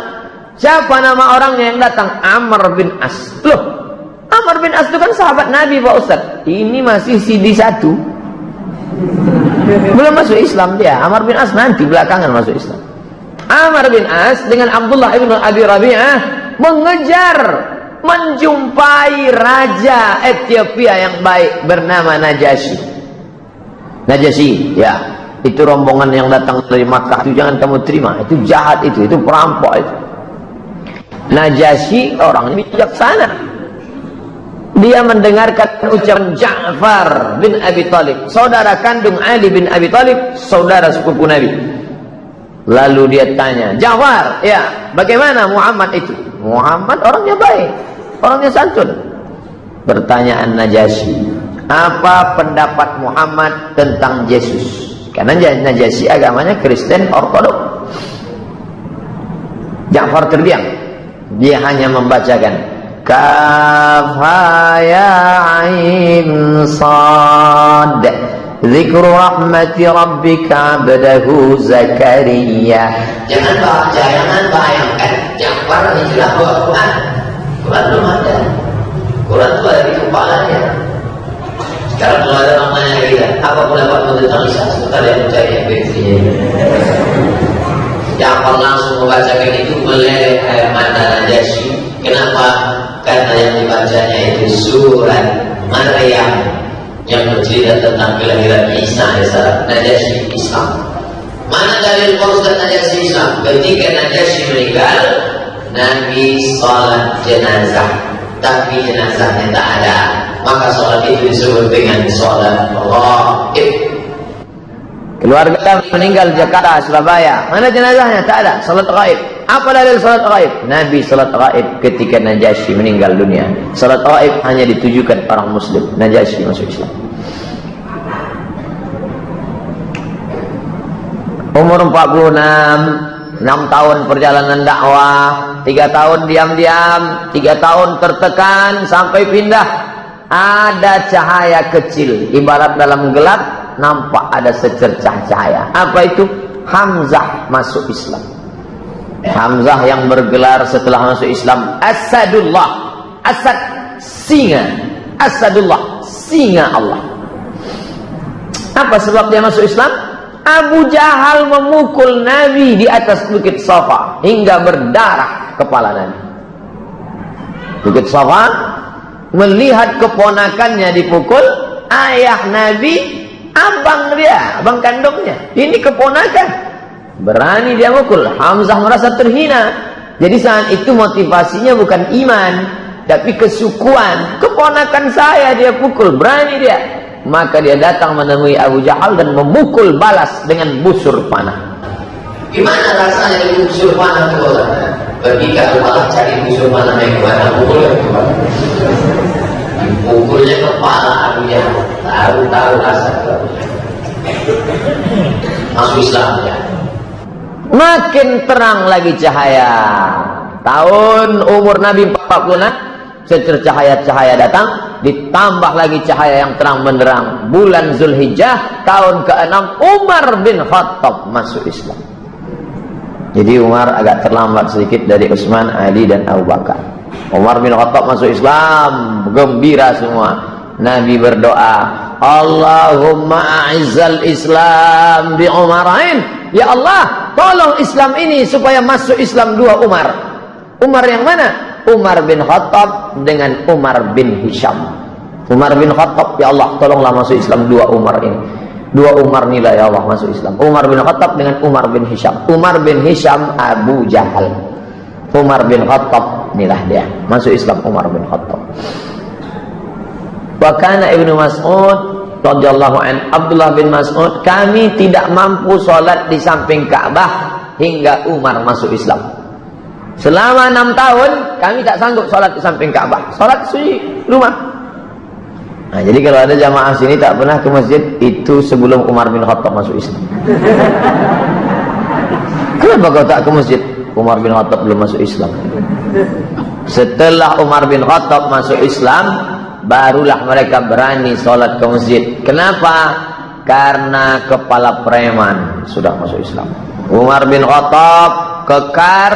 Speaker 2: Siapa nama orangnya yang datang? Amr bin As. Loh, Amr bin As itu kan sahabat Nabi Pak Ustaz. Ini masih CD1. Belum masuk Islam dia. Amr bin As nanti belakangan masuk Islam. Amr bin As dengan Abdullah ibn Abi Rabi'ah mengejar, menjumpai raja Ethiopia yang baik bernama Najasyi. Najasyi, ya, itu rombongan yang datang dari Makkah. Itu jangan kamu terima. Itu jahat itu perampok itu. Najasyi orang bijaksana. Dia mendengarkan ucapan Ja'far bin Abi Thalib, saudara kandung Ali bin Abi Thalib, saudara sepupu Nabi. Lalu dia tanya, Ja'far, ya, bagaimana Muhammad itu? Muhammad orangnya baik, orangnya santun. Pertanyaan Najasyi, apa pendapat Muhammad tentang Yesus? Karena Najasyi agamanya Kristen Ortodok. Ja'far terdiam. Dia hanya membacakan Kaf ya ain sad Zikru rahmati rabbika abdahu Zakaria. Jangan bayangkan Ja'far hijrah bawa Quran. Quran belum ada. Quran itu ada di kepalanya. Sekarang kalau ada orang tanya kita, apa pendapatmu tentang Isa? Sebentar yang mencari efeknya. Ja'far langsung membacakan itu, meleleh air mata Najasyi. Kenapa? Karena yang dibacanya itu surat Maryam yang bercerita tentang kelahiran Isa alaihissalam. Najasyi Islam. Mana dalil Ustaz Najasyi Islam? Ketika Najasyi meninggal, Nabi sholat jenazah, tapi jenazahnya tak ada. Maka sholat itu disebut dengan sholat ghaib. Keluarga meninggal di Jakarta, Surabaya, mana jenazahnya? Tak ada, sholat ghaib. Apa dalil sholat ghaib? Nabi sholat ghaib ketika Najasyi meninggal dunia. Sholat ghaib hanya ditujukan orang muslim. Najasyi masuk Islam. Umur 46, 6 tahun perjalanan dakwah, 3 tahun diam-diam, 3 tahun tertekan sampai pindah. Ada cahaya kecil, ibarat dalam gelap nampak ada secercah cahaya. Apa itu? Hamzah masuk Islam. Hamzah yang bergelar setelah masuk Islam Asadullah. Asad, singa. Asadullah, singa Allah. Apa sebab dia masuk Islam? Abu Jahal memukul Nabi di atas Bukit Safa hingga berdarah kepala Nabi. Bukit Safa, melihat keponakannya dipukul, ayah Nabi, abang dia, abang kandungnya, ini keponakan, berani dia mukul. Hamzah merasa terhina. Jadi saat itu motivasinya bukan iman, tapi kesukuan. Keponakan saya dia pukul, berani dia. Maka dia datang menemui Abu Jahal dan memukul balas dengan busur panah. Gimana rasanya dengan busur panah itu? Pergi ke rumah cari busur panah yang mana, pukulnya kepala. Pukulnya kepala Abu Jahal. Tahu rasa masuk Islam ya. Makin terang lagi cahaya. Tahun umur Nabi 46, Secercahaya-cahaya datang, ditambah lagi cahaya yang terang benderang. Bulan Zulhijjah tahun ke-6 Umar bin Khattab masuk Islam. Jadi Umar agak terlambat sedikit dari Utsman, Ali dan Abu Bakar. Umar bin Khattab masuk Islam, gembira semua. Nabi berdoa, Allahumma a'izzal Islam bi Umarain. Ya Allah, tolong Islam ini supaya masuk Islam 2 Umar. Umar yang mana? Umar bin Khattab dengan Umar bin Hisham. Umar bin Khattab, ya Allah tolonglah masuk Islam 2 Umar ini. 2 Umar inilah ya Allah masuk Islam. Umar bin Khattab dengan Umar bin Hisham. Umar bin Hisham Abu Jahal. Umar bin Khattab inilah dia masuk Islam. Umar bin Khattab. Wa kana Ibnu Mas'ud radhiyallahu an, Abdullah bin Mas'ud, kami tidak mampu sholat di samping Ka'bah hingga Umar masuk Islam. Selama 6 tahun kami tak sanggup sholat di samping Ka'bah, sholat di rumah. Nah, jadi kalau ada jamaah sini tak pernah ke masjid, itu sebelum Umar bin Khattab masuk Islam. Kenapa kau tak ke masjid? Umar bin Khattab belum masuk Islam. Setelah Umar bin Khattab masuk Islam, barulah mereka berani sholat ke masjid. Kenapa? Karena kepala preman sudah masuk Islam. Umar bin Khattab kekar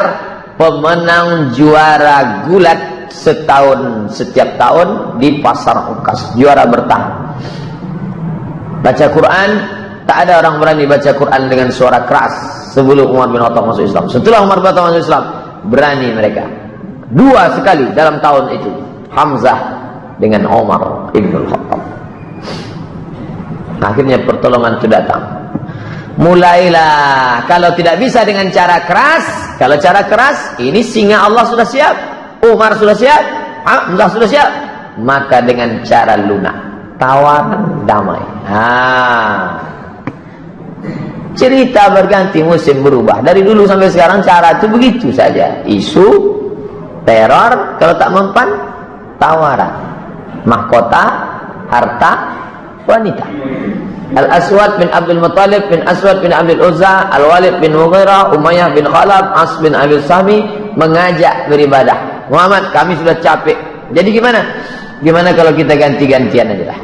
Speaker 2: pemenang juara gulat setiap tahun di pasar Ukas, juara bertahan. Baca Quran, tak ada orang berani baca Quran dengan suara keras sebelum Umar bin Khattab masuk Islam. Setelah Umar bin Khattab masuk Islam, berani mereka. 2 sekali dalam tahun itu, Hamzah dengan Umar ibn Khattab. Akhirnya pertolongan itu datang. Mulailah, kalau tidak bisa dengan cara keras, kalau cara keras, ini singa Allah sudah siap, Umar sudah siap, Hamzah sudah siap, maka dengan cara lunak, tawaran damai. Cerita berganti, musim berubah. Dari dulu sampai sekarang cara itu begitu saja. Isu, teror, kalau tak mempan, tawaran, mahkota, harta, wanita. Al-Aswad bin Abdul Muttalib bin Aswad bin Abdul Uzza, Al-Walid bin Mughirah, Umayyah bin Khalaf, As bin Abi Sahmi mengajak beribadah. Muhammad, kami sudah capek. Jadi gimana? Gimana kalau kita ganti-gantian aja lah.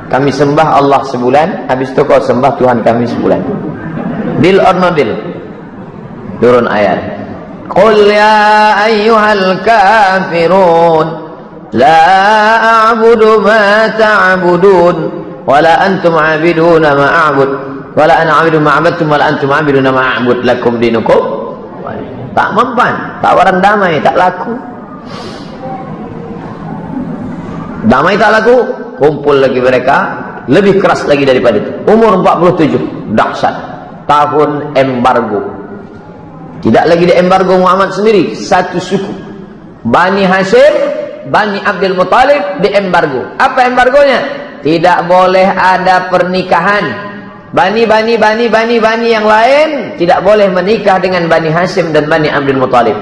Speaker 2: Kami sembah Allah sebulan, habis itu kau sembah Tuhan kami sebulan. Deal or no deal? Turun ayat. Qul ya ayyuhal kafirun la a'budu ma ta'budun wala antum 'abiduna ma a'bud wala ana 'abidu ma 'abadtum wala antum 'abiduna ma a'bud lakum dinukum. Tak mempan, tawaran damai tak laku. Damai tak laku, kumpul lagi mereka, lebih keras lagi daripada itu. Umur 47, dahsyat. Tahun embargo. Tidak lagi di embargo Muhammad sendiri, satu suku. Bani Hashim, Bani Abdul Muttalib di embargo. Apa embargonya? Tidak boleh ada pernikahan. Bani yang lain tidak boleh menikah dengan Bani Hashim dan Bani Abdul Muttalib.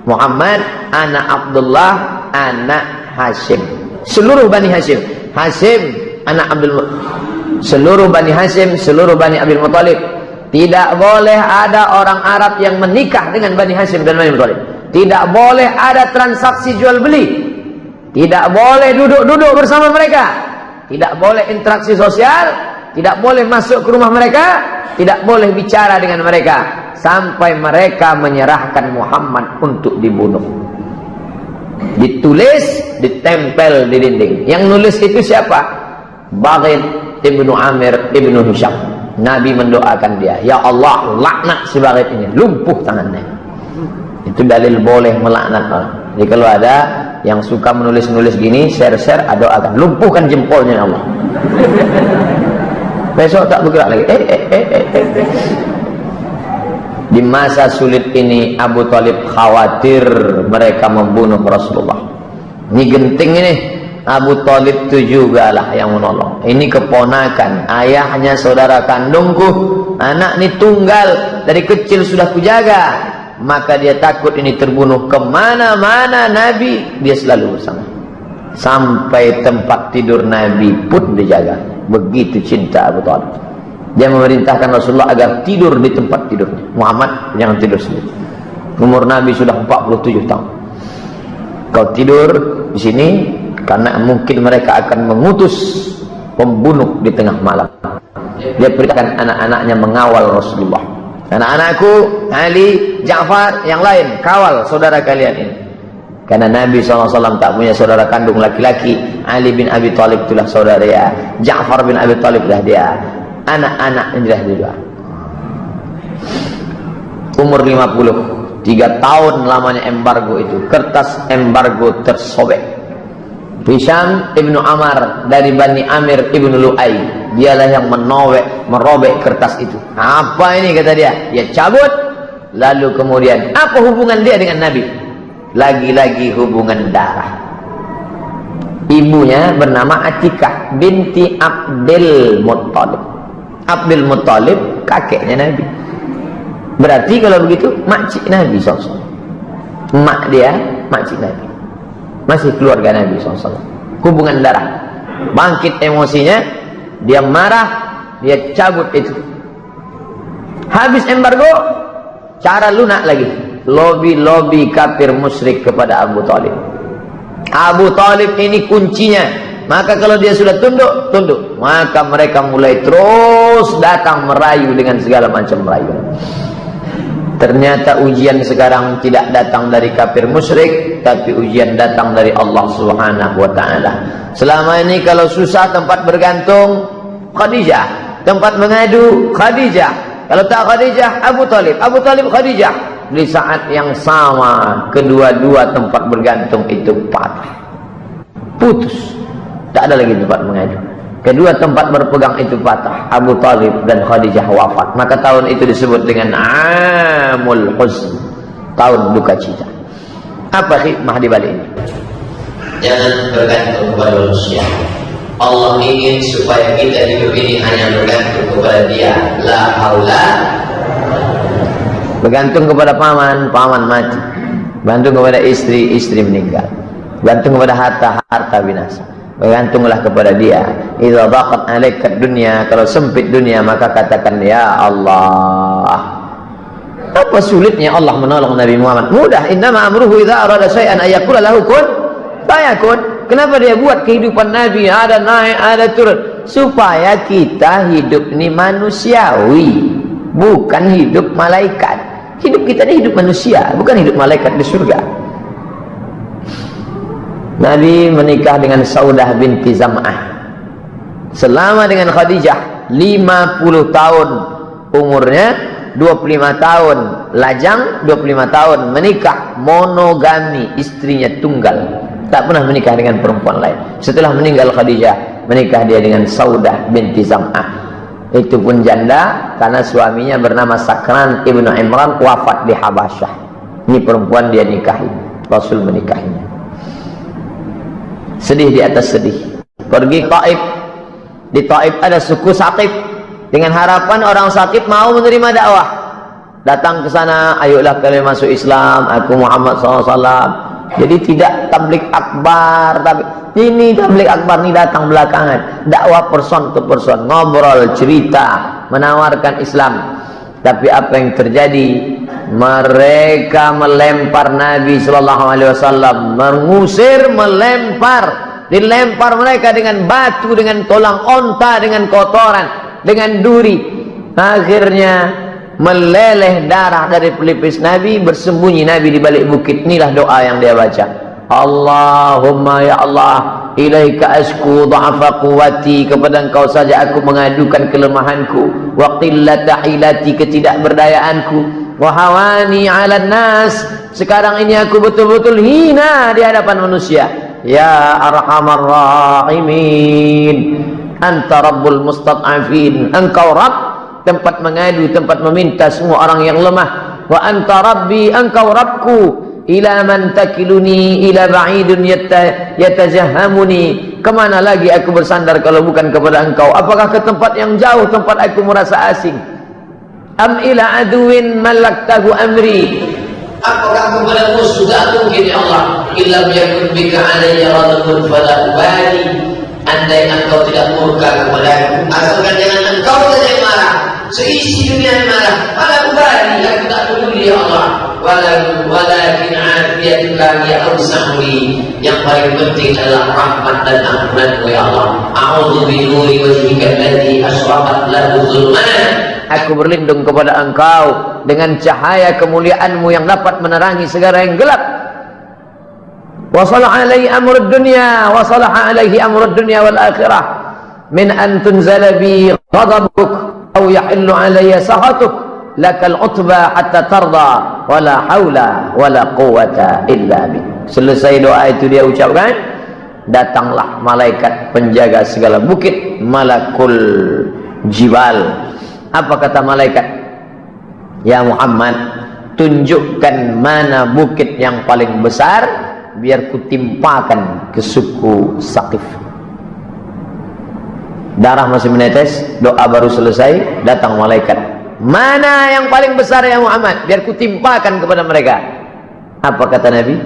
Speaker 2: Muhammad, anak Abdullah, anak Hashim. Seluruh Bani Hashim. Hashim, anak Abdul Muttalib. Seluruh Bani Hashim, seluruh Bani Abdul Muttalib. Tidak boleh ada orang Arab yang menikah dengan Bani Hashim dan Bani Muttalib. Tidak boleh ada transaksi jual beli. Tidak boleh duduk-duduk bersama mereka. Tidak boleh interaksi sosial, tidak boleh masuk ke rumah mereka, tidak boleh bicara dengan mereka sampai mereka menyerahkan Muhammad untuk dibunuh. Ditulis, ditempel di dinding. Yang nulis itu siapa? Baghid ibnu Amir ibnu Hisham. Nabi mendoakan dia, ya Allah laknat si Baghid ini, lumpuh tangannya. Itu dalil boleh melaknat orang. Jadi kalau ada yang suka menulis-nulis gini, share-share, doakan, lumpuhkan jempolnya ya Allah. Besok tak bergerak lagi. Di masa sulit ini Abu Thalib khawatir mereka membunuh Rasulullah. Ini genting ini. Abu Thalib itu juga lah yang menolong. Ini keponakan, ayahnya saudara kandungku, anak ini tunggal, dari kecil sudah kujaga. Maka dia takut ini terbunuh. Kemana-mana Nabi dia selalu bersama. Sampai tempat tidur Nabi pun dijaga. Begitu cinta Abu Thalib. Dia memerintahkan Rasulullah agar tidur di tempat tidurnya. Muhammad jangan tidur sendiri. Umur Nabi sudah 47 tahun. Kau tidur di sini karena mungkin mereka akan mengutus pembunuh di tengah malam. Dia perintahkan anak-anaknya mengawal Rasulullah. Anak-anakku, Ali, Ja'far, yang lain, kawal saudara kalian ini. Karena Nabi SAW tak punya saudara kandung laki-laki. Ali bin Abi Thalib itulah saudara dia. Ja'far bin Abi Thalib itulah dia. Anak-anak inilah dia. Umur 50, 3 tahun lamanya embargo itu. Kertas embargo tersobek. Hisham ibnu Amar dari Bani Amir ibnu Lu'ay, dialah yang merobek kertas itu. Apa ini kata dia? Dia cabut. Lalu kemudian apa hubungan dia dengan Nabi? Lagi-lagi hubungan darah. Ibunya bernama Atikah binti Abdul Muttalib. Abdul Muttalib kakeknya Nabi. Berarti kalau begitu makcik Nabi SAW. Mak dia makcik Nabi, masih keluarga Nabi SAW. Hubungan darah. Bangkit emosinya, dia marah, dia cabut itu. Habis embargo, cara lunak lagi. Lobi-lobi kafir musyrik kepada Abu Talib. Abu Talib ini kuncinya. Maka kalau dia sudah tunduk, tunduk. Maka mereka mulai terus datang merayu dengan segala macam merayu. Ternyata ujian sekarang tidak datang dari kafir musyrik, tapi ujian datang dari Allah Subhanahu wa taala. Selama ini kalau susah tempat bergantung Khadijah, tempat mengadu Khadijah. Kalau tak Khadijah, Abu Talib, Abu Talib Khadijah. Di saat yang sama kedua-dua tempat bergantung itu patah, putus, tak ada lagi tempat mengadu. Kedua tempat berpegang itu patah. Abu Talib dan Khadijah wafat. Maka tahun itu disebut dengan Amul Huzn, tahun duka cita. Apa hikmah di balik ini?
Speaker 1: Jangan bergantung kepada manusia. Allah ingin supaya kita hidup ini hanya bergantung kepada Dia. La haula.
Speaker 2: Bergantung kepada paman, paman mati. Bergantung kepada istri, istri meninggal. Bergantung kepada harta, harta binasa. Bergantunglah kepada Dia. Idza daqat 'alaika dunya, kalau sempit dunia maka katakan ya Allah. Apa sulitnya Allah menolong Nabi Muhammad? Mudah. Innama amruhu idza arada syai'an ayaqula lahu kun fayakun. Kenapa dia buat kehidupan Nabi ada naik, ada turun? Supaya kita hidup ini manusiawi, bukan hidup malaikat. Hidup kita ini hidup manusia, bukan hidup malaikat di surga. Nabi menikah dengan Saudah binti Zam'ah. Selama dengan Khadijah 50 tahun umurnya, 25 tahun lajang, 25 tahun menikah, monogami, istrinya tunggal, tak pernah menikah dengan perempuan lain. Setelah meninggal Khadijah, menikah dia dengan Saudah binti Zam'ah. Itu pun janda karena suaminya bernama Sakran ibnu Imran, wafat di Habasyah. Ini perempuan dia nikahi, Rasul menikahinya. Sedih di atas sedih. Pergi Taif. Di Taif ada suku Saqif. Dengan harapan orang Saqif mau menerima dakwah. Datang ke sana, ayolah kalian masuk Islam, aku Muhammad SAW. Jadi tidak tablik akbar, tapi ini tablik akbar ini datang belakangan. Dakwah person to person, ngobrol, cerita, menawarkan Islam. Tapi apa yang terjadi? Mereka melempar Nabi SAW, mengusir, melempar, dilempar mereka dengan batu, dengan tolang onta, dengan kotoran, dengan duri. Akhirnya meleleh darah dari pelipis Nabi, bersembunyi Nabi di balik bukit. Inilah doa yang dia baca. Allahumma ya Allah, ilaika asku dha'afa quwwati, kepada Engkau saja aku mengadukan kelemahanku, wa qillata hilati, ketidakberdayaanku, wa hawani 'alan nas, sekarang ini aku betul-betul hina di hadapan manusia. Ya arhamar rahimin, anta rabbul mustad'afin, Engkau Rabb, tempat mengadu, tempat meminta semua orang yang lemah. Wa anta rabbi, Engkau Rabbku. Ila man takiluni ila ba'idun yatajahhamuni, kemana lagi aku bersandar kalau bukan kepada Engkau? Apakah ke tempat yang jauh, tempat aku merasa asing? Am ila aduwin malaktahu amri,
Speaker 1: apakah kepada musuh mungkin ya Allah? Illam yakun bika alayya radun fala ubali, andai Engkau tidak murka kepadaku, asalkan jangan Engkau saja yang marah, seisi dunia yang marah, fala ubali, aku tak peduli ya Allah.
Speaker 2: walakin afiyatullah ya awsa'li. Yang paling penting adalah rahmat dan ampunan ya Allah. A'udzu bi nuri wajhika alladhi asyraqat lahu zulman. Aku berlindung kepada Engkau dengan cahaya kemuliaanmu yang dapat menerangi segala yang gelap. Wa salaha alaihi amrud dunya wa salaha alaihi amrud dunya wal akhirah min an tunzala bi ghadabuk aw yahillu alayya sahatuk lakal utba hatta tarda wala haula wala quwwata illa bik. Selesai doa itu dia ucapkan, datanglah malaikat penjaga segala bukit, malakul jibal. Apa kata malaikat? Ya Muhammad, tunjukkan mana bukit yang paling besar, biar kutimpakan ke suku Saqif. Darah masih menetes, doa baru selesai, datang malaikat. Mana yang paling besar ya Muhammad, biar kutimpakan kepada mereka. Apa kata Nabi?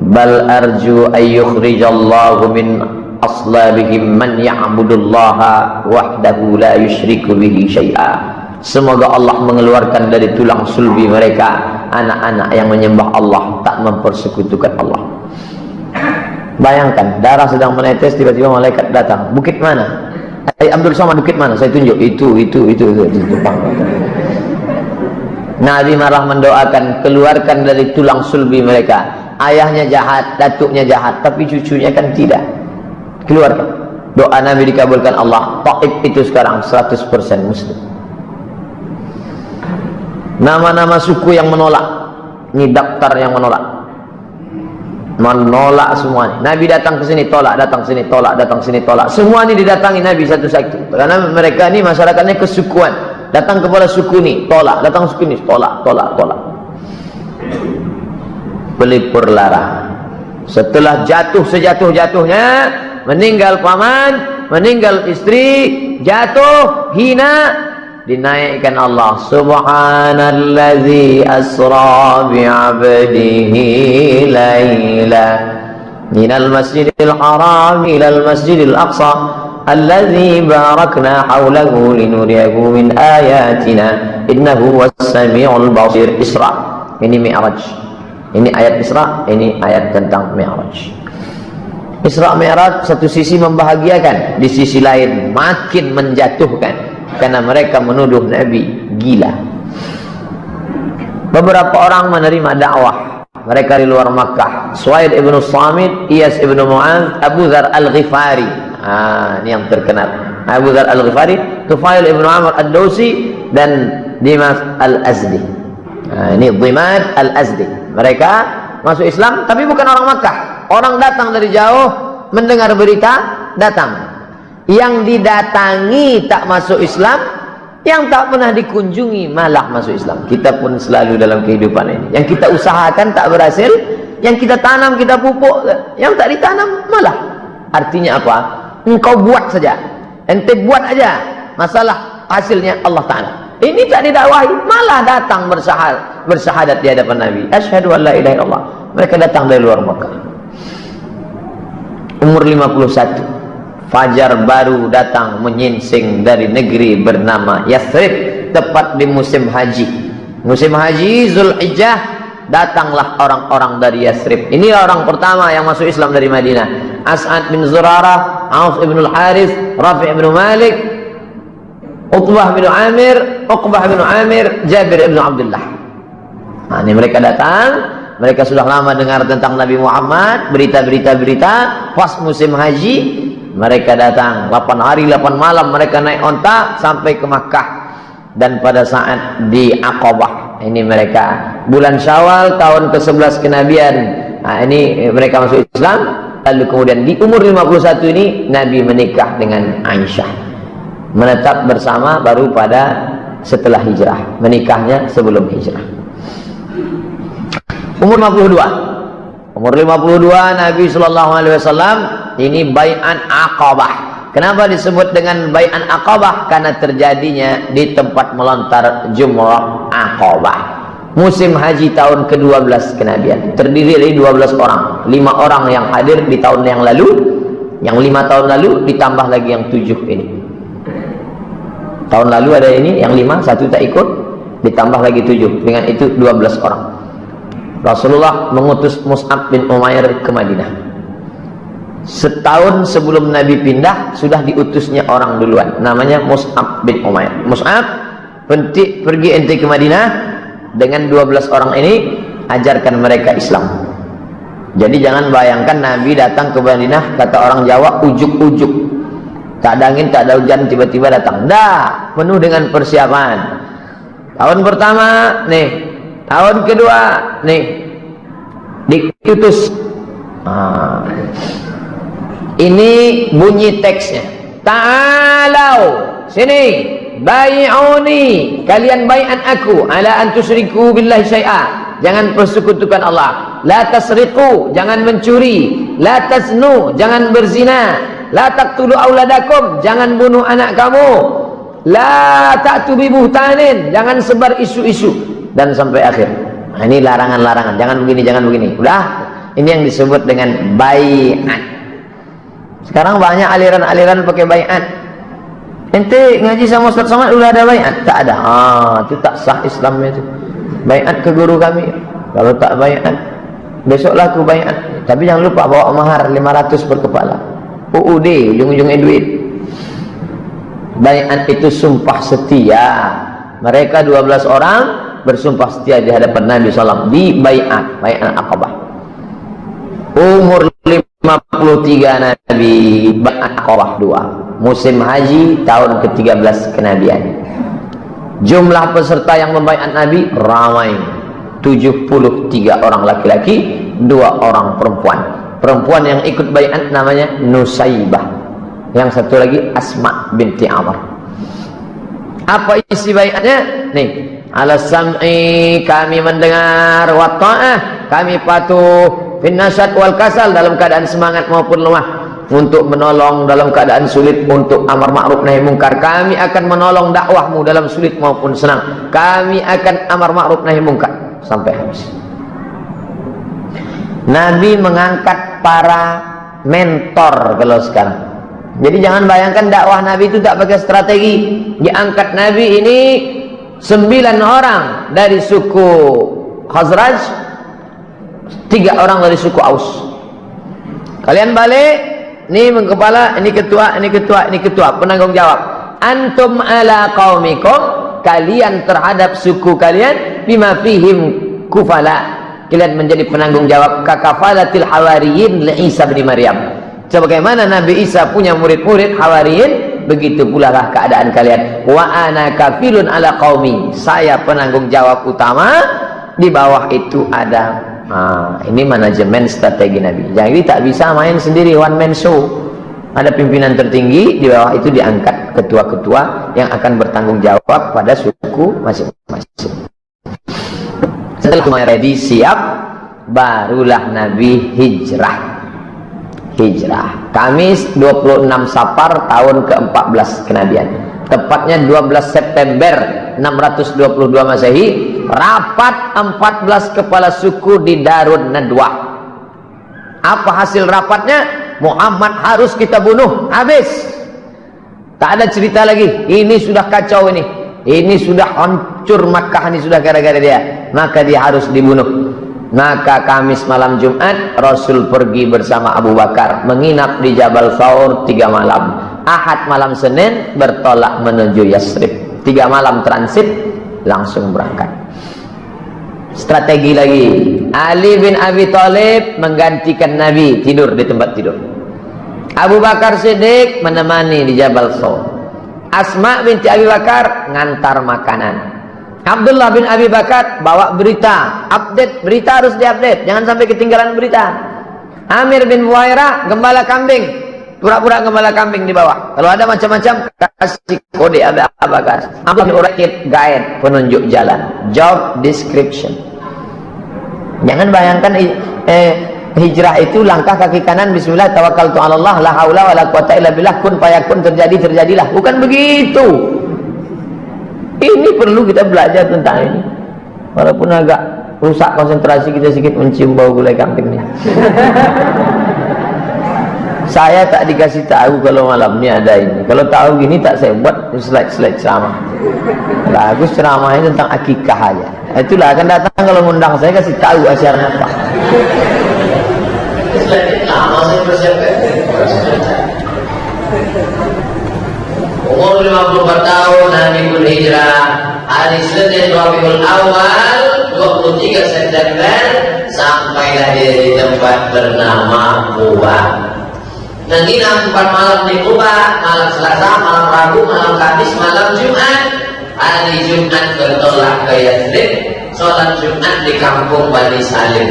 Speaker 2: Bal arju ayyukhrijallahu min aslabihim man ya'budullaha wahdahu la yusyriku bihi syai'a. Semoga Allah mengeluarkan dari tulang sulbi mereka anak-anak yang menyembah Allah, tak mempersekutukan Allah. Bayangkan, darah sedang menetes, tiba-tiba malaikat datang. Bukit mana? Abdul Somad, bukit mana? Saya tunjuk. Itu. Nabi malah mendoakan, keluarkan dari tulang sulbi mereka. Ayahnya jahat, datuknya jahat, tapi cucunya kan tidak. Keluarkan. Doa Nabi dikabulkan Allah. Taif itu sekarang 100% muslim. Nama-nama suku yang menolak, ini daftar yang menolak semuanya. Nabi datang ke sini tolak, datang sini tolak, datang sini tolak. Semua ini didatangi Nabi satu-satu. Karena mereka ini masyarakatnya kesukuan. Datang kepada suku ini tolak, datang suku ini tolak. Pelipur lara. Setelah jatuh sejatuh-jatuhnya, meninggal paman, meninggal istri, jatuh, hina, dinaikkan Allah. Subhanallazi asra bi'abdihi layla minal masjidil haram ilal masjidil aqsa alladzi barakna hawlahu linuriyahu min ayatina innahu was-sami'ul basir. Isra, ini Mi'raj. Ini ayat Isra, ini ayat tentang Mi'raj. Isra Mi'raj satu sisi membahagiakan, di sisi lain makin menjatuhkan, karena mereka menuduh Nabi gila. Beberapa orang menerima dakwah, mereka di luar Makkah. Suhail ibn Samit, Iyas ibn Mu'adz, Abu Dzar al-Ghifari. Ini yang terkenal. Abu Dzar al-Ghifari, Tufail ibn Amr ad-Dawsi, dan Dimas al-Azdi. Ini Dimad al-Azdi. Mereka masuk Islam, tapi bukan orang Makkah. Orang datang dari jauh, mendengar berita, datang. Yang didatangi tak masuk Islam, yang tak pernah dikunjungi malah masuk Islam. Kita pun selalu dalam kehidupan ini, yang kita usahakan tak berhasil, yang kita tanam, kita pupuk, yang tak ditanam malah. Artinya apa? Engkau buat saja, ente buat aja, masalah hasilnya Allah Ta'ala. Ini tak didakwahi, malah datang bersyahadat di hadapan Nabi. Asyhadu an la ilaha illallah. Mereka datang dari luar Makkah. Umur 51, fajar baru datang menyingsing dari negeri bernama Yathrib, tepat di musim haji. Musim haji Zulhijjah, datanglah orang-orang dari Yathrib. Ini orang pertama yang masuk Islam dari Madinah. As'ad bin Zurarah, Auf ibn al-Harith, Rafi' ibn Malik, Utbah bin Amir, Uqbah bin Amir, Jabir ibn Abdullah. Ini mereka datang. Mereka sudah lama dengar tentang Nabi Muhammad, berita-berita, pas musim haji mereka datang. 8 hari 8 malam mereka naik onta sampai ke Makkah. Dan pada saat di Aqabah, ini mereka bulan Syawal tahun ke-11 kenabian, ini mereka masuk Islam. Lalu kemudian di umur 51 ini Nabi menikah dengan Aisyah. Menetap bersama baru pada setelah hijrah, menikahnya sebelum hijrah. Umur 52. Umur 52 Nabi SAW ini bai'an Aqabah. Kenapa disebut dengan bai'an Aqabah? Karena terjadinya di tempat melontar jumrah Aqabah. Musim haji tahun ke-12 kenabian. Terdiri dari 12 orang. 5 orang yang hadir di tahun yang lalu, yang 5 tahun lalu, ditambah lagi yang 7 ini. Tahun lalu ada ini, yang 5, 1 tak ikut, ditambah lagi 7. Dengan itu 12 orang. Rasulullah mengutus Mus'ab bin Umair ke Madinah. Setahun sebelum Nabi pindah sudah diutusnya orang duluan, namanya Mus'ab bin Umair. Mus'ab, pergi ente ke Madinah dengan 12 orang ini, ajarkan mereka Islam. Jadi jangan bayangkan Nabi datang ke Madinah, kata orang Jawa, ujuk-ujuk, tak ada angin, tak ada hujan, tiba-tiba datang. Dah, penuh dengan persiapan. Tahun pertama nih, tahun kedua nih, diutus. Ini bunyi teksnya. Ta'alau, sini, bai'uni, kalian bai'an aku, ala an tusyriku billahi syai'a, jangan persekutukan Allah. La tasriqu, jangan mencuri. La taznu, jangan berzina. La taqtulu auladakum, jangan bunuh anak kamu. La ta'tu bi buhtanin, jangan sebar isu-isu, dan sampai akhir. Nah, ini larangan-larangan, jangan begini, jangan begini. Udah, ini yang disebut dengan bai'at. Sekarang banyak aliran-aliran pakai bai'at. Ente ngaji sama Ustaz Somad udah ada bai'at? Tak ada. Itu tak sah Islamnya itu. Bai'at ke guru kami. Kalau tak bai'at, besoklah aku bai'at. Tapi jangan lupa bawa mahar 500 per kepala. UUD, ujung-ujungnya duit. Bai'at itu sumpah setia. Mereka 12 orang bersumpah setia di hadapan Nabi SAW di bai'at, bai'at Aqabah. Umur 53 Nabi, bai'at Aqabah 2. Musim haji tahun ke-13 kenabian. Jumlah peserta yang membai'at Nabi ramai, 73 orang laki-laki, 2 orang perempuan. Perempuan yang ikut bai'at namanya Nusaibah. Yang satu lagi Asma binti Amr. Apa isi bai'atnya? Nih, ala sam'i, kami mendengar, wa ta'ah, kami patuh, fin nasyad wal kasal, dalam keadaan semangat maupun lemah, untuk menolong dalam keadaan sulit, untuk amar ma'ruf nahi mungkar. Kami akan menolong dakwahmu dalam sulit maupun senang. Kami akan amar ma'ruf nahi mungkar sampai habis. Nabi mengangkat para mentor kalau sekarang. Jadi jangan bayangkan dakwah Nabi itu tak pakai strategi. Diangkat Nabi ini 9 orang dari suku Khazraj, 3 orang dari suku Aus. Kalian balik, ini kepala, ini ketua, ini ketua, ini ketua, penanggung jawab. Antum ala qaumikum, kalian terhadap suku kalian, bima fihim kufala, kalian menjadi penanggung jawab, kakafalatil hawariyin li Isa bin Maryam. Sebagaimana Nabi Isa punya murid-murid hawariyin, begitu pula lah keadaan kalian. Wa ana kafilun ala qaumi, saya penanggung jawab utama, di bawah itu ada. Ini manajemen strategi Nabi. Jadi tak bisa main sendiri, one man show. Ada pimpinan tertinggi, di bawah itu diangkat ketua-ketua yang akan bertanggung jawab pada suku masing-masing. Setelah ready, siap, barulah Nabi hijrah. Kamis 26 Safar tahun ke-14 kenabian, tepatnya 12 September 622 Masehi, rapat 14 kepala suku di Darun Nadwah. Apa hasil rapatnya? Muhammad harus kita bunuh habis. Tak ada cerita lagi, ini sudah kacau, ini sudah hancur Makkah, ini sudah gara-gara dia, maka dia harus dibunuh. Maka Kamis malam Jumat, Rasul pergi bersama Abu Bakar menginap di Jabal Thawr 3 malam. Ahad malam Senin bertolak menuju Yasrib. 3 malam transit, langsung berangkat. Strategi lagi, Ali bin Abi Thalib menggantikan Nabi, tidur di tempat tidur. Abu Bakar Siddiq menemani di Jabal Thawr. Asma binti Abi Bakar ngantar makanan. Abdullah bin Abi Bakar bawa berita, update, berita harus diupdate, jangan sampai ketinggalan berita. Amir bin Buhairah gembala kambing, pura-pura gembala kambing di bawah. Kalau ada macam-macam, kasih kode Abu Bakar. Abdullah bin Urakid guide, penunjuk jalan, job description. Jangan bayangkan hijrah itu langkah kaki kanan, bismillah, tawakkaltu 'ala Allah, la haula wala quwata illa billah, kun fayakun, terjadi terjadilah. Bukan begitu. Ini perlu kita belajar tentang ini. Walaupun agak rusak konsentrasi kita sedikit mencium bau gulai kambing ini. Saya tak dikasih tahu kalau malam ini ada ini. Kalau tahu gini tak saya buat slide-slide ceramah. Lah aku ceramahnya tentang akikah aja. Itulah akan datang kalau ngundang saya kasih tahu acaranya apa. Slide lama saya persiapkan. Umur 54 tahun Nabi berhijrah. Hari Senin Rabiul Awal 23 September sampailah dia di tempat bernama Quba. Menginap 4 malam di Quba, malam Selasa, malam Rabu, malam Kamis, malam Jumat. Hari Jumat bertolak ke Yathrib, sholat Jumat di kampung Bani Salim.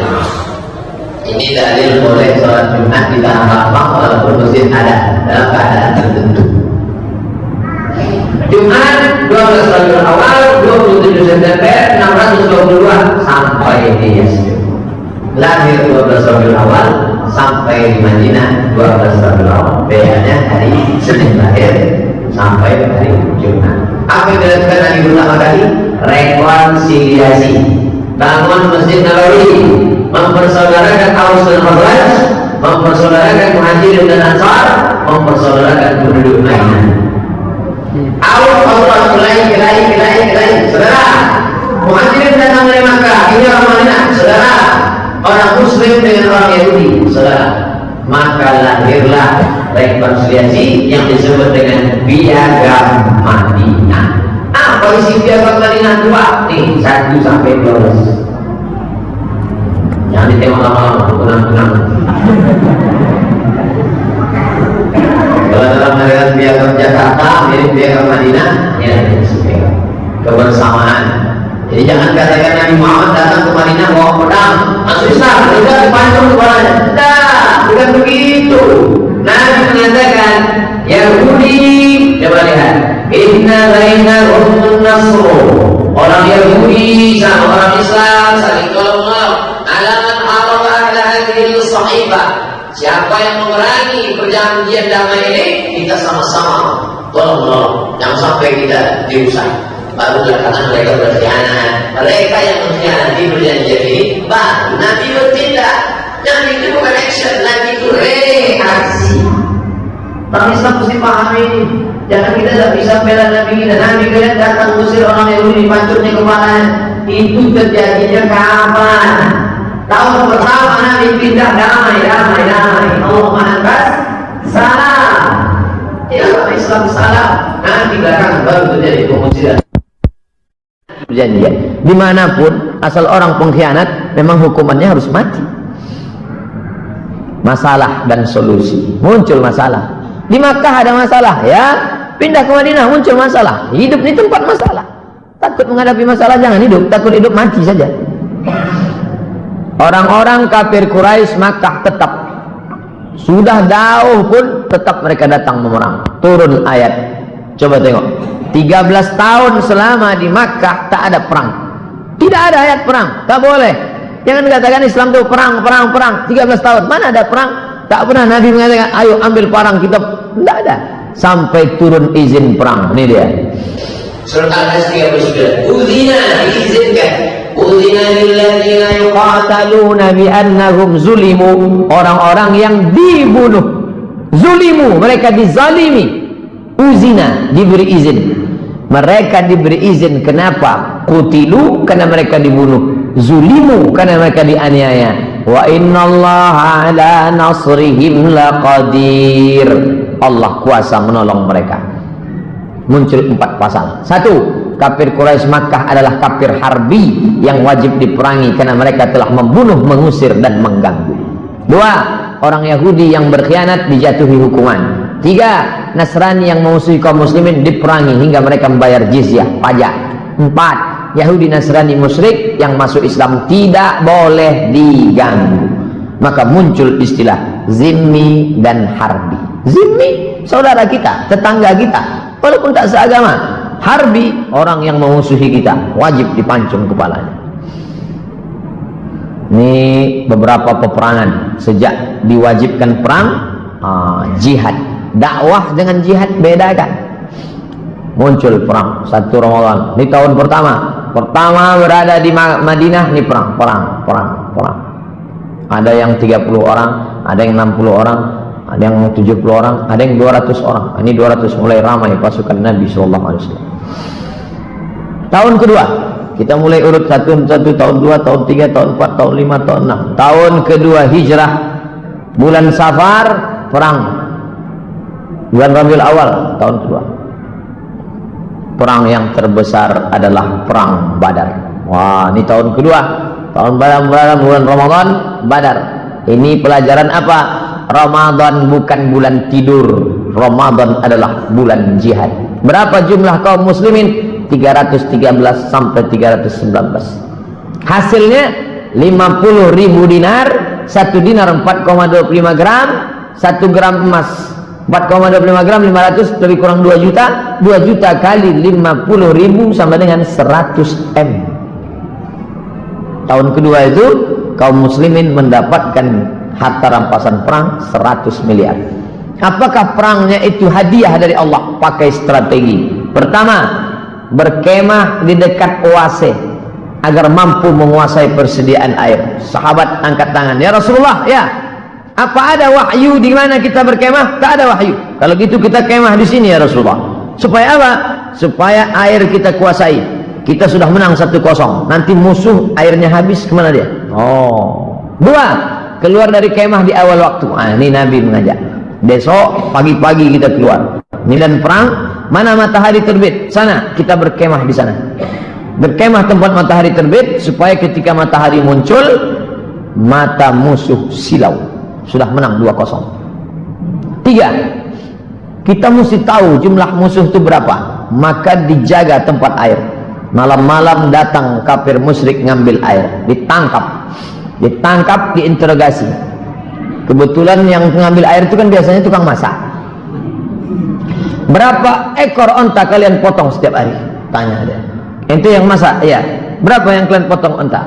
Speaker 2: Ini dalil boleh sholat Jumat di tanah lapang walaupun masjid ada dalam keadaan tertentu. Jumat 12 Rabiul Awal 27 September 622 sampai di Yathrib. Lahir 12 Rabiul Awal sampai di Madinah 12 Rabiul Awal. Bedanya hari Senin lahir sampai hari Jumat. Apa yang dilakukan Nabi pertama kali? Rekonsiliasi. Bangun Masjid Nabawi, mempersaudarakan Aus dan Khazraj, mempersaudarakan Muhajirin dan Ansar, mempersaudarakan penduduk Madinah. Aus, Khazraj, kelahi, saudara. Muhajirin datang dari Makkah, ini orang Madinah, saudara. Orang Muslim dengan orang Yahudi, saudara. Maka lahirlah rekonsiliasi yang disebut dengan Piagam Madinah. Apa isi Piagam Madinah? 2 nih, 1 sampai 12. Jangan ditengok lama-lama, tenang-tenang. Kalau dalam harian Piagam Jakarta, mirip Piagam Madinah, ya kebersamaan. Jadi jangan katakan Nabi Muhammad datang ke Madinah bawa pedang, masuk Islam, tidak dipancung kepalanya. Tidak, bukan begitu. Nabi mengatakan, Yahudi, coba lihat, inna bainahum nasru. Orang Yahudi sama orang Islam saling tolong-menolong. Alaman haram ahla hadhil sahibah. Siapa yang memerangi perjanjian damai ini, kita sama-sama tolong-menolong. Jangan sampai kita diusah. Baru katakan mereka berkhianat. Mereka yang mengkhianati perjanjian ini, baru Nabi bertindak. Nabi itu bukan action, Nabi itu reaksi. Orang Islam mesti paham ini. Jangan kita tidak bisa bela Nabi kita. Nabi kalian datang usir orang Yahudi, pancurnya kepala. Itu terjadinya kapan? Tahun pertama Nabi pindah damai. Allah mengangkat salam. Ya orang Islam salam. Nanti belakang baru terjadi pengusiran. Perjanjian dimanapun asal orang pengkhianat memang hukumannya harus mati. Masalah dan solusi, muncul masalah di Makkah ada masalah, ya pindah ke Madinah muncul masalah. Hidup di tempat masalah, takut menghadapi masalah jangan hidup, takut hidup mati saja. Orang-orang kafir Quraisy Makkah tetap sudah jauh pun tetap mereka datang memerang. Turun ayat, coba tengok, 13 tahun selama di Makkah tak ada perang. Tidak ada ayat perang, tak boleh. Jangan katakan Islam itu perang. 13 tahun, mana ada perang? Tak pernah Nabi mengatakan, ayo ambil parang kita. Tidak ada. Sampai turun izin perang. Ini dia. Surat Al-Asr 39. Uzina, diizinkan. Uzina lilladzina yuqataluna bi'annahum zulimu. Orang-orang yang dibunuh. Zulimu, mereka dizalimi. Uzina, diberi izin. Mereka diberi izin, kenapa? Qutilu, karena mereka dibunuh. Zulimu, karena mereka dianiaya. Wa innallaha ala nasrihim laqadir. Allah kuasa menolong mereka. Muncul 4 pasal. 1, kafir Quraisy Makkah adalah kafir harbi yang wajib diperangi karena mereka telah membunuh, mengusir dan mengganggu. 2, orang Yahudi yang berkhianat dijatuhi hukuman. 3, Nasrani yang memusuhi kaum muslimin diperangi hingga mereka membayar jizyah, pajak. 4, Yahudi Nasrani musyrik yang masuk Islam tidak boleh diganggu. Maka muncul istilah zimmi dan harbi. Zimmi, saudara kita, tetangga kita, walaupun tak seagama. Harbi, orang yang memusuhi kita, wajib dipancung kepalanya. Ini beberapa peperangan sejak diwajibkan perang. Jihad, dakwah dengan jihad beda kan? Muncul perang 1 Ramadan. Ini tahun pertama berada di Madinah, ini perang. Ada yang 30 orang, ada yang 60 orang, Ada yang 70 orang, ada yang 200 orang. Ini 200 mulai ramai pasukan Nabi SAW. Tahun kedua, kita mulai urut satu, tahun 2, tahun 3, tahun 4, tahun 5, tahun 6. Tahun kedua hijrah, bulan Safar, perang. Bulan Rabiul Awal, tahun kedua. Perang yang terbesar adalah perang Badar. Wah, ini tahun kedua. Tahun bulan Ramadan, Badar. Ini pelajaran apa? Ramadan bukan bulan tidur. Ramadan adalah bulan jihad. Berapa jumlah kaum muslimin? 313 sampai 319. Hasilnya 50.000 dinar, 1 dinar 4,25 gram, 1 gram emas 4,25 gram 500 lebih kurang 2 juta. 2 juta kali 50.000 sama dengan 100 M. Tahun kedua itu kaum muslimin mendapatkan harta rampasan perang 100 miliar. Apakah perangnya itu hadiah dari Allah? Pakai strategi. Pertama, berkemah di dekat oase agar mampu menguasai persediaan air. Sahabat angkat tangan, ya Rasulullah, ya. Apa ada wahyu di mana kita berkemah? Tak ada wahyu. Kalau gitu kita kemah di sini ya Rasulullah. Supaya apa? Supaya air kita kuasai. Kita sudah menang 1-0. Nanti musuh airnya habis, kemana dia? Oh. 2, keluar dari kemah di awal waktu. Ini Nabi mengajak. Besok pagi-pagi kita keluar. Medan perang, mana matahari terbit? Sana, kita berkemah di sana. Berkemah tempat matahari terbit supaya ketika matahari muncul, mata musuh silau. Sudah menang 2-0. 3, kita mesti tahu jumlah musuh itu berapa. Maka dijaga tempat air. Malam-malam datang kafir musyrik ngambil air, ditangkap, diinterogasi. Kebetulan yang mengambil air itu kan biasanya tukang masak. Berapa ekor onta kalian potong setiap hari? Tanya dia. Itu yang masak, ya. Berapa yang kalian potong onta?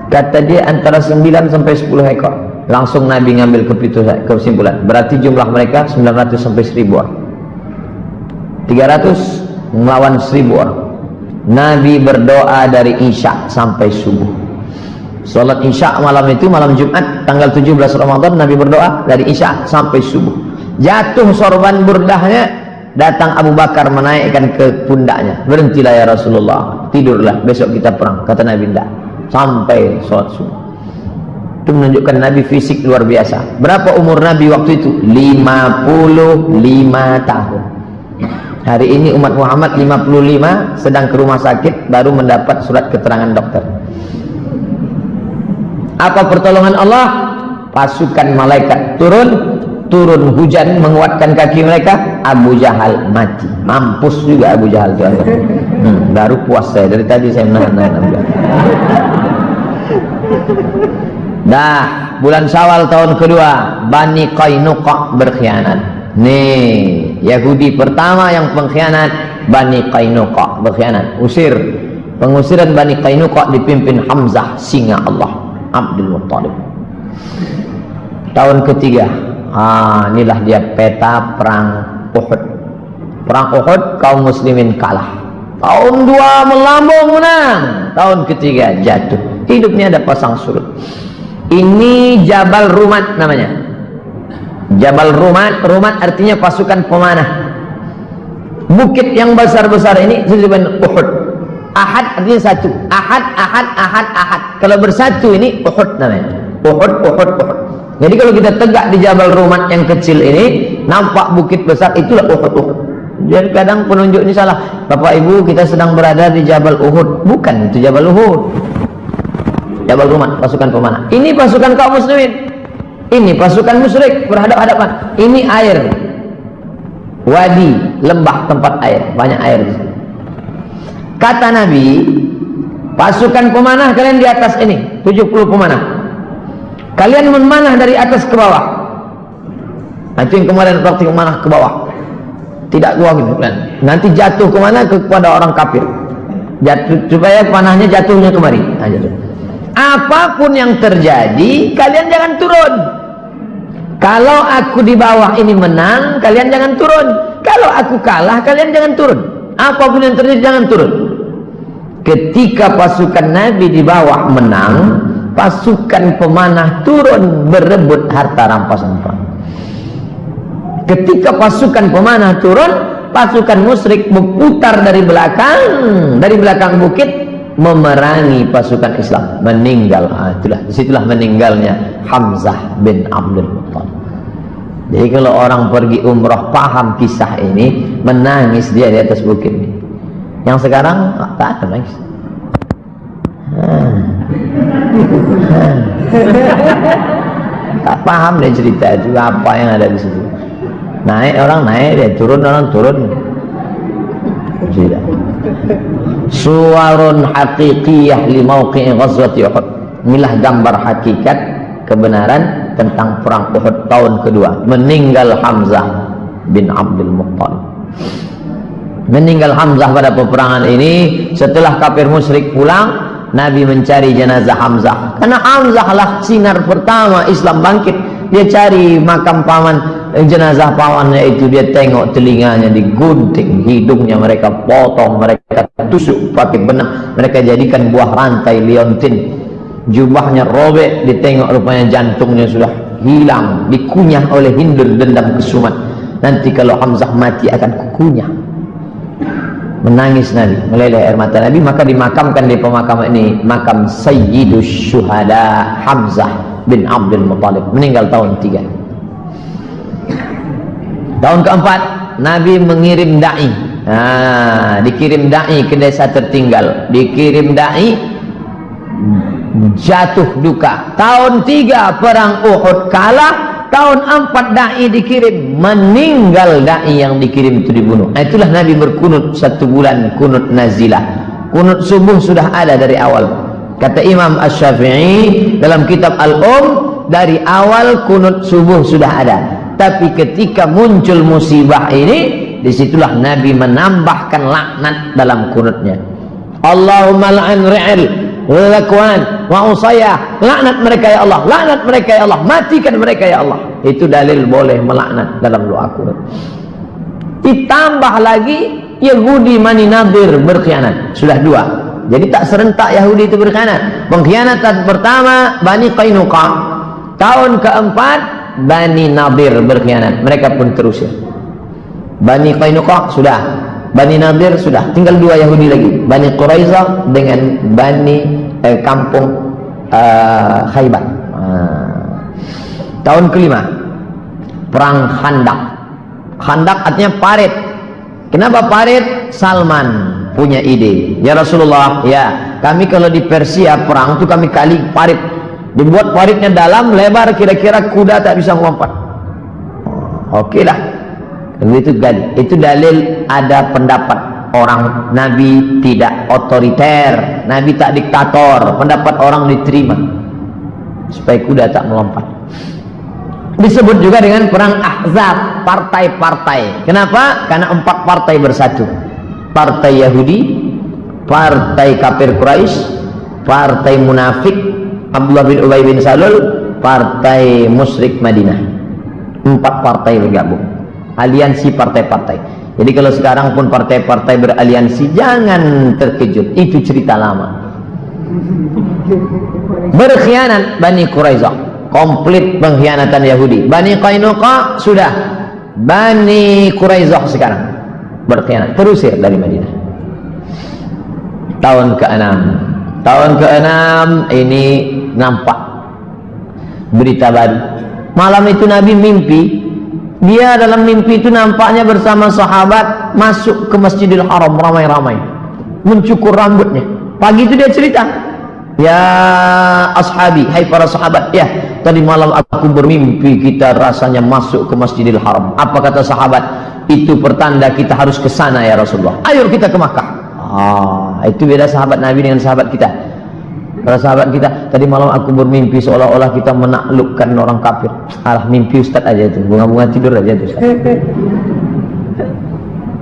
Speaker 2: Kata dia antara 9 sampai 10 ekor. Langsung Nabi ngambil kesimpulan. Berarti jumlah mereka 900 sampai 1000 orang. 300 melawan 1000 orang. Nabi berdoa dari Isya sampai subuh. Salat Isya malam itu, malam Jumat tanggal 17 Ramadan, Nabi berdoa dari Isya sampai subuh. Jatuh sorban burdahnya, datang Abu Bakar menaikkan ke pundaknya. Berhentilah ya Rasulullah, tidurlah, besok kita perang. Kata Nabi, tidak, sampai sholat subuh. Itu menunjukkan Nabi fisik luar biasa. Berapa umur Nabi waktu itu? 55 tahun. Hari ini umat Muhammad 55, sedang ke rumah sakit, baru mendapat surat keterangan dokter. Apa pertolongan Allah? Pasukan malaikat turun hujan menguatkan kaki mereka. Abu Jahal mati. Mampus juga Abu Jahal. Baru puas saya, dari tadi saya menahan Abu Jahal. Dah, bulan Syawal tahun kedua, Bani Qainuqa berkhianat. Nih, Yahudi pertama yang pengkhianat, Bani Qainuqa berkhianat. Pengusiran Bani Qainuqa dipimpin Hamzah, singa Allah, Abdul Muttalib. Tahun ketiga, inilah dia peta perang Uhud. Perang Uhud kaum muslimin kalah. Tahun 2 melambung menang. Tahun ketiga jatuh. Hidupnya ada pasang surut. Ini Jabal Rumat namanya. Jabal Rumat, Rumat artinya pasukan pemanah. Bukit yang besar-besar ini disebut Uhud. Ahad artinya satu. Ahad. Kalau bersatu ini Uhud namanya. Uhud. Jadi kalau kita tegak di Jabal Rumat yang kecil ini, nampak bukit besar, itulah Uhud. Jadi kadang penunjuk ini salah. Bapak Ibu, kita sedang berada di Jabal Uhud. Bukan, itu Jabal Uhud. Jabal Rumat, pasukan pemanah. Ini pasukan kaum muslimin. Ini pasukan musyrik berhadap-hadapan. Ini air, wadi, lembah tempat air, banyak air di sini. Kata Nabi, pasukan pemanah kalian di atas ini, 70 pemanah. Kalian memanah dari atas ke bawah. Nanti yang kemarin waktu memanah ke bawah, tidak gua gitu kan. Nanti jatuh kemana? Kepada orang kafir. Jatuh supaya panahnya jatuhnya kemari. Apapun yang terjadi, kalian jangan turun. Kalau aku di bawah ini menang, kalian jangan turun. Kalau aku kalah, kalian jangan turun. Apapun yang terjadi, jangan turun. Ketika pasukan Nabi di bawah menang, pasukan pemanah turun berebut harta rampasan perang.
Speaker 1: Ketika pasukan pemanah turun, pasukan musyrik berputar dari belakang bukit memerangi pasukan Islam, meninggal. Disitulah meninggalnya Hamzah bin Abdul Muttalib. Jadi kalau orang pergi umrah paham kisah ini, menangis dia di atas bukit ini. Yang sekarang tak ada nangis. Tak paham dia cerita itu apa yang ada di situ. Naik orang naik, dia turun orang turun. Tidak. Suwarun haqiqiyah li mauqi'i ghazwati Uhud. Inilah gambar hakikat kebenaran tentang perang Uhud tahun kedua. Meninggal Hamzah bin Abdul Muttalib. Meninggal Hamzah pada peperangan ini. Setelah kafir musyrik pulang, Nabi mencari jenazah Hamzah, karena Hamzah lah sinar pertama Islam bangkit. Dia cari makam paman, jenazah pamannya itu, dia tengok telinganya digunting, hidungnya mereka potong, mereka tusuk pakai benang, mereka jadikan buah rantai liontin, jubahnya robek, ditengok rupanya jantungnya sudah hilang, dikunyah oleh Hindul dendam kesumat. Nanti kalau Hamzah mati akan kukunyah. Menangis Nabi, meleleh air mata Nabi, maka dimakamkan di pemakaman ini, makam Sayyidus Syuhada Hamzah bin Abdul Muttalib, meninggal tahun 3. Tahun keempat, Nabi mengirim da'i. Dikirim da'i ke desa tertinggal, dikirim da'i, jatuh duka. Tahun 3 perang Uhud kalah. Tahun 4 da'i dikirim, meninggal da'i yang dikirim itu dibunuh. Itulah Nabi berkunut 1 bulan, kunut nazilah. Kunut subuh sudah ada dari awal. Kata Imam Asy-Syafi'i dalam kitab dari awal kunut subuh sudah ada. Tapi ketika muncul musibah ini, disitulah Nabi menambahkan laknat dalam kunutnya. Allahumma la'an ri'il Zakwan wa Usayyah, laknat mereka ya Allah, laknat mereka ya Allah, matikan mereka ya Allah. Itu dalil boleh melaknat dalam doa kunut. Ditambah lagi Yahudi Bani Nadir berkhianat, sudah 2. Jadi tak serentak Yahudi itu berkhianat. Pengkhianatan pertama Bani Qainuqa, tahun keempat Bani Nadir berkhianat, mereka pun terusir. Bani Qainuqa sudah, Bani Nadir sudah, tinggal 2 Yahudi lagi, Bani Quraizah dengan Bani kampung Khaybar. Tahun kelima, perang Khandaq. Khandaq artinya parit. Kenapa parit? Salman punya ide, ya Rasulullah, ya kami kalau di Persia perang itu kami kali parit, dibuat paritnya dalam, lebar, kira-kira kuda tak bisa melompat. Oke lah, itu dalil ada pendapat orang Nabi tidak otoriter, Nabi tak diktator, pendapat orang diterima supaya kuda tak melompat. Disebut juga dengan perang Ahzab, partai-partai. Kenapa? Karena 4 partai bersatu. Partai Yahudi, partai kafir Quraisy, partai munafik Abdullah bin Ubay bin Salul, partai musyrik Madinah. 4 partai bergabung, aliansi partai-partai. Jadi kalau sekarang pun partai-partai beraliansi, jangan terkejut, itu cerita lama. Berkhianat Bani Quraizah, komplit pengkhianatan Yahudi. Bani Qainuqa sudah, Bani Quraizah sekarang berkhianat, terusir dari Madinah. Tahun ke-6 ini nampak berita baru. Malam itu Nabi mimpi. Dia dalam mimpi itu nampaknya bersama sahabat masuk ke Masjidil Haram ramai-ramai, mencukur rambutnya. Pagi itu dia cerita, ya ashabi, hai para sahabat, ya tadi malam aku bermimpi kita rasanya masuk ke Masjidil Haram. Apa kata sahabat? Itu pertanda kita harus ke sana ya Rasulullah. Ayo kita ke Makkah. Itu beda sahabat Nabi dengan sahabat kita. Kalau sahabat kita, tadi malam aku bermimpi seolah-olah kita menaklukkan orang kafir. Alah, mimpi Ustaz aja itu, bunga-bunga tidur aja itu Ustaz.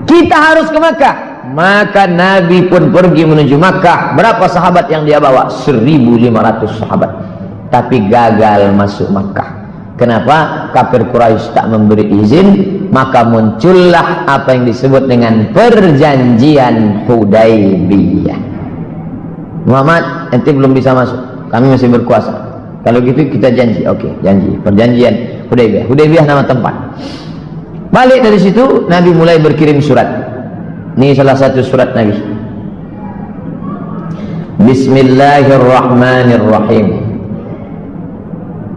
Speaker 1: Kita harus ke Makkah. Maka Nabi pun pergi menuju Makkah. Berapa sahabat yang dia bawa? 1.500 sahabat. Tapi gagal masuk Makkah. Kenapa? Kafir Quraisy tak memberi izin. Maka muncullah apa yang disebut dengan perjanjian Hudaybiyah. Muhammad, ente belum bisa masuk, kami masih berkuasa. Kalau gitu kita janji, oke, janji, perjanjian Hudaybiyah. Hudaybiyah nama tempat.
Speaker 2: Balik dari situ Nabi mulai berkirim surat. Ini salah satu surat Nabi. Bismillahirrahmanirrahim.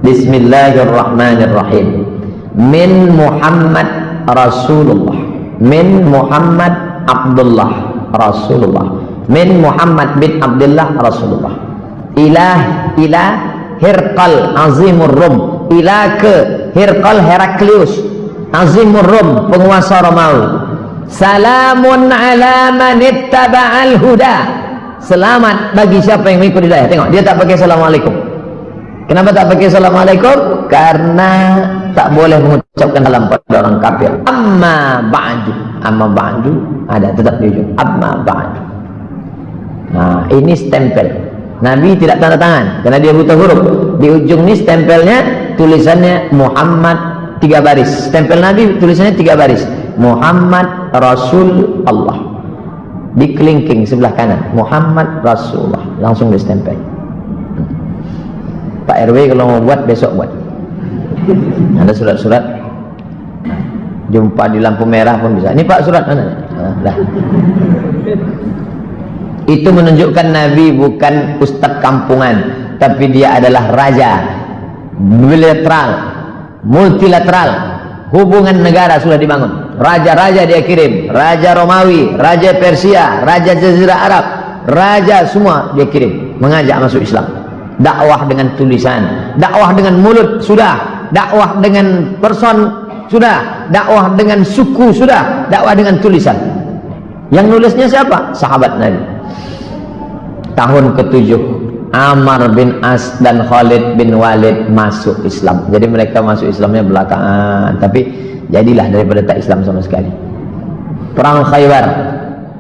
Speaker 2: Bismillahirrahmanirrahim. Min Muhammad Rasulullah. Min Muhammad Abdullah Rasulullah. Min Muhammad bin Abdullah Rasulullah. Ila Hirqal Azimur Rum. Ila ke Hirqal Heraklius Azimur Rum, penguasa Romawi. Salamun ala man ittaba'al huda. Selamat bagi siapa yang mengikuti hidayah. Tengok, dia tak pakai assalamualaikum. Kenapa tak pakai assalamualaikum? Karena tak boleh mengucapkan salam pada orang kafir. Amma ba'du ada tetap di ujung. Amma ba'du. Nah, ini stempel. Nabi tidak tanda tangan karena dia buta huruf. Di ujung ini stempelnya tulisannya Muhammad 3 baris. Stempel Nabi tulisannya 3 baris. Muhammad Rasul Allah. Di kelingking sebelah kanan Muhammad Rasulullah, langsung di stempel. Pak RW kalau mau buat besok buat. Ada surat-surat. Jumpa di lampu merah pun bisa. Ini Pak surat mana? Dah. Itu menunjukkan Nabi bukan ustadz kampungan, tapi dia adalah raja bilateral, multilateral. Hubungan negara sudah dibangun. Raja-raja dia kirim, raja Romawi, raja Persia, raja Jazirah Arab, raja semua dia kirim mengajak masuk Islam. Dakwah dengan tulisan, dakwah dengan mulut sudah, dakwah dengan person sudah, dakwah dengan suku sudah, dakwah dengan tulisan. Yang nulisnya siapa? Sahabat Nabi. Tahun ke-7 Ammar bin As dan Khalid bin Walid masuk Islam. Jadi mereka masuk Islamnya belakangan, tapi jadilah daripada tak Islam sama sekali. Perang Khaybar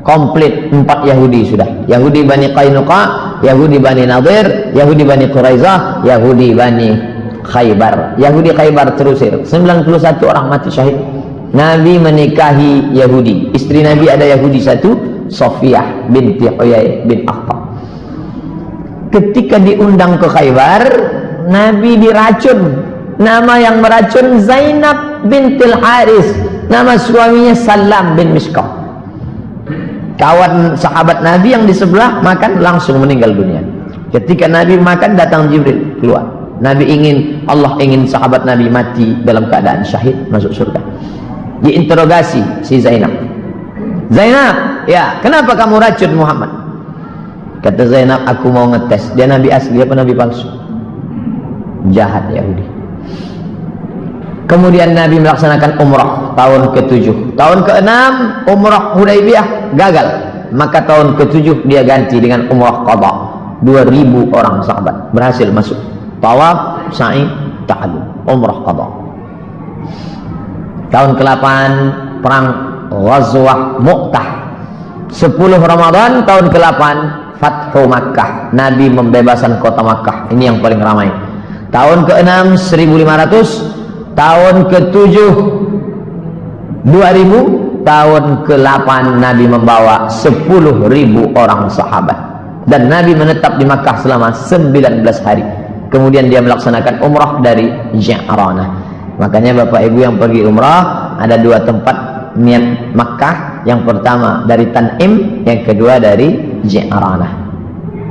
Speaker 2: komplit 4 Yahudi sudah. Yahudi Bani Qainuqa, Yahudi Bani Nadir, Yahudi Bani Quraizah, Yahudi Bani Khaybar. Yahudi Khaybar terusir. 91 orang mati syahid. Nabi menikahi Yahudi. Istri Nabi ada Yahudi satu, Sofiyah binti Huyai bin Akhtab. Ketika diundang ke Khaybar, Nabi diracun. Nama yang meracun Zainab bintil Haris. Nama suaminya Salam bin Mishkah. Kawan sahabat Nabi yang di sebelah makan langsung meninggal dunia. Ketika Nabi makan datang Jibril keluar. Nabi ingin, Allah ingin sahabat Nabi mati dalam keadaan syahid masuk surga. Diinterogasi si Zainab. Zainab, ya kenapa kamu racun Muhammad? Kata Zainab, aku mau ngetes dia Nabi asli apa Nabi palsu. Jahat Yahudi. Kemudian Nabi melaksanakan umrah tahun ke-7. Tahun ke-6 umrah Hudaybiyah gagal. Maka tahun ke-7 dia ganti dengan umrah qadha. 2000 orang sahabat berhasil masuk. Tawaf, sa'i, tahallul, umrah qadha. Tahun ke-8 perang Ghazwah Mu'tah. 10 Ramadan tahun ke-8 Fathu Makkah. Nabi membebaskan kota Makkah. Ini yang paling ramai. Tahun ke-6 1500, tahun ke-7 2000, tahun ke-8 Nabi membawa 10.000 orang sahabat. Dan Nabi menetap di Makkah selama 19 hari. Kemudian dia melaksanakan umrah dari Ji'ranah. Makanya Bapak Ibu yang pergi umrah, ada 2 tempat niat Makkah. Yang pertama dari Tan'im, yang kedua dari Ji'ranah.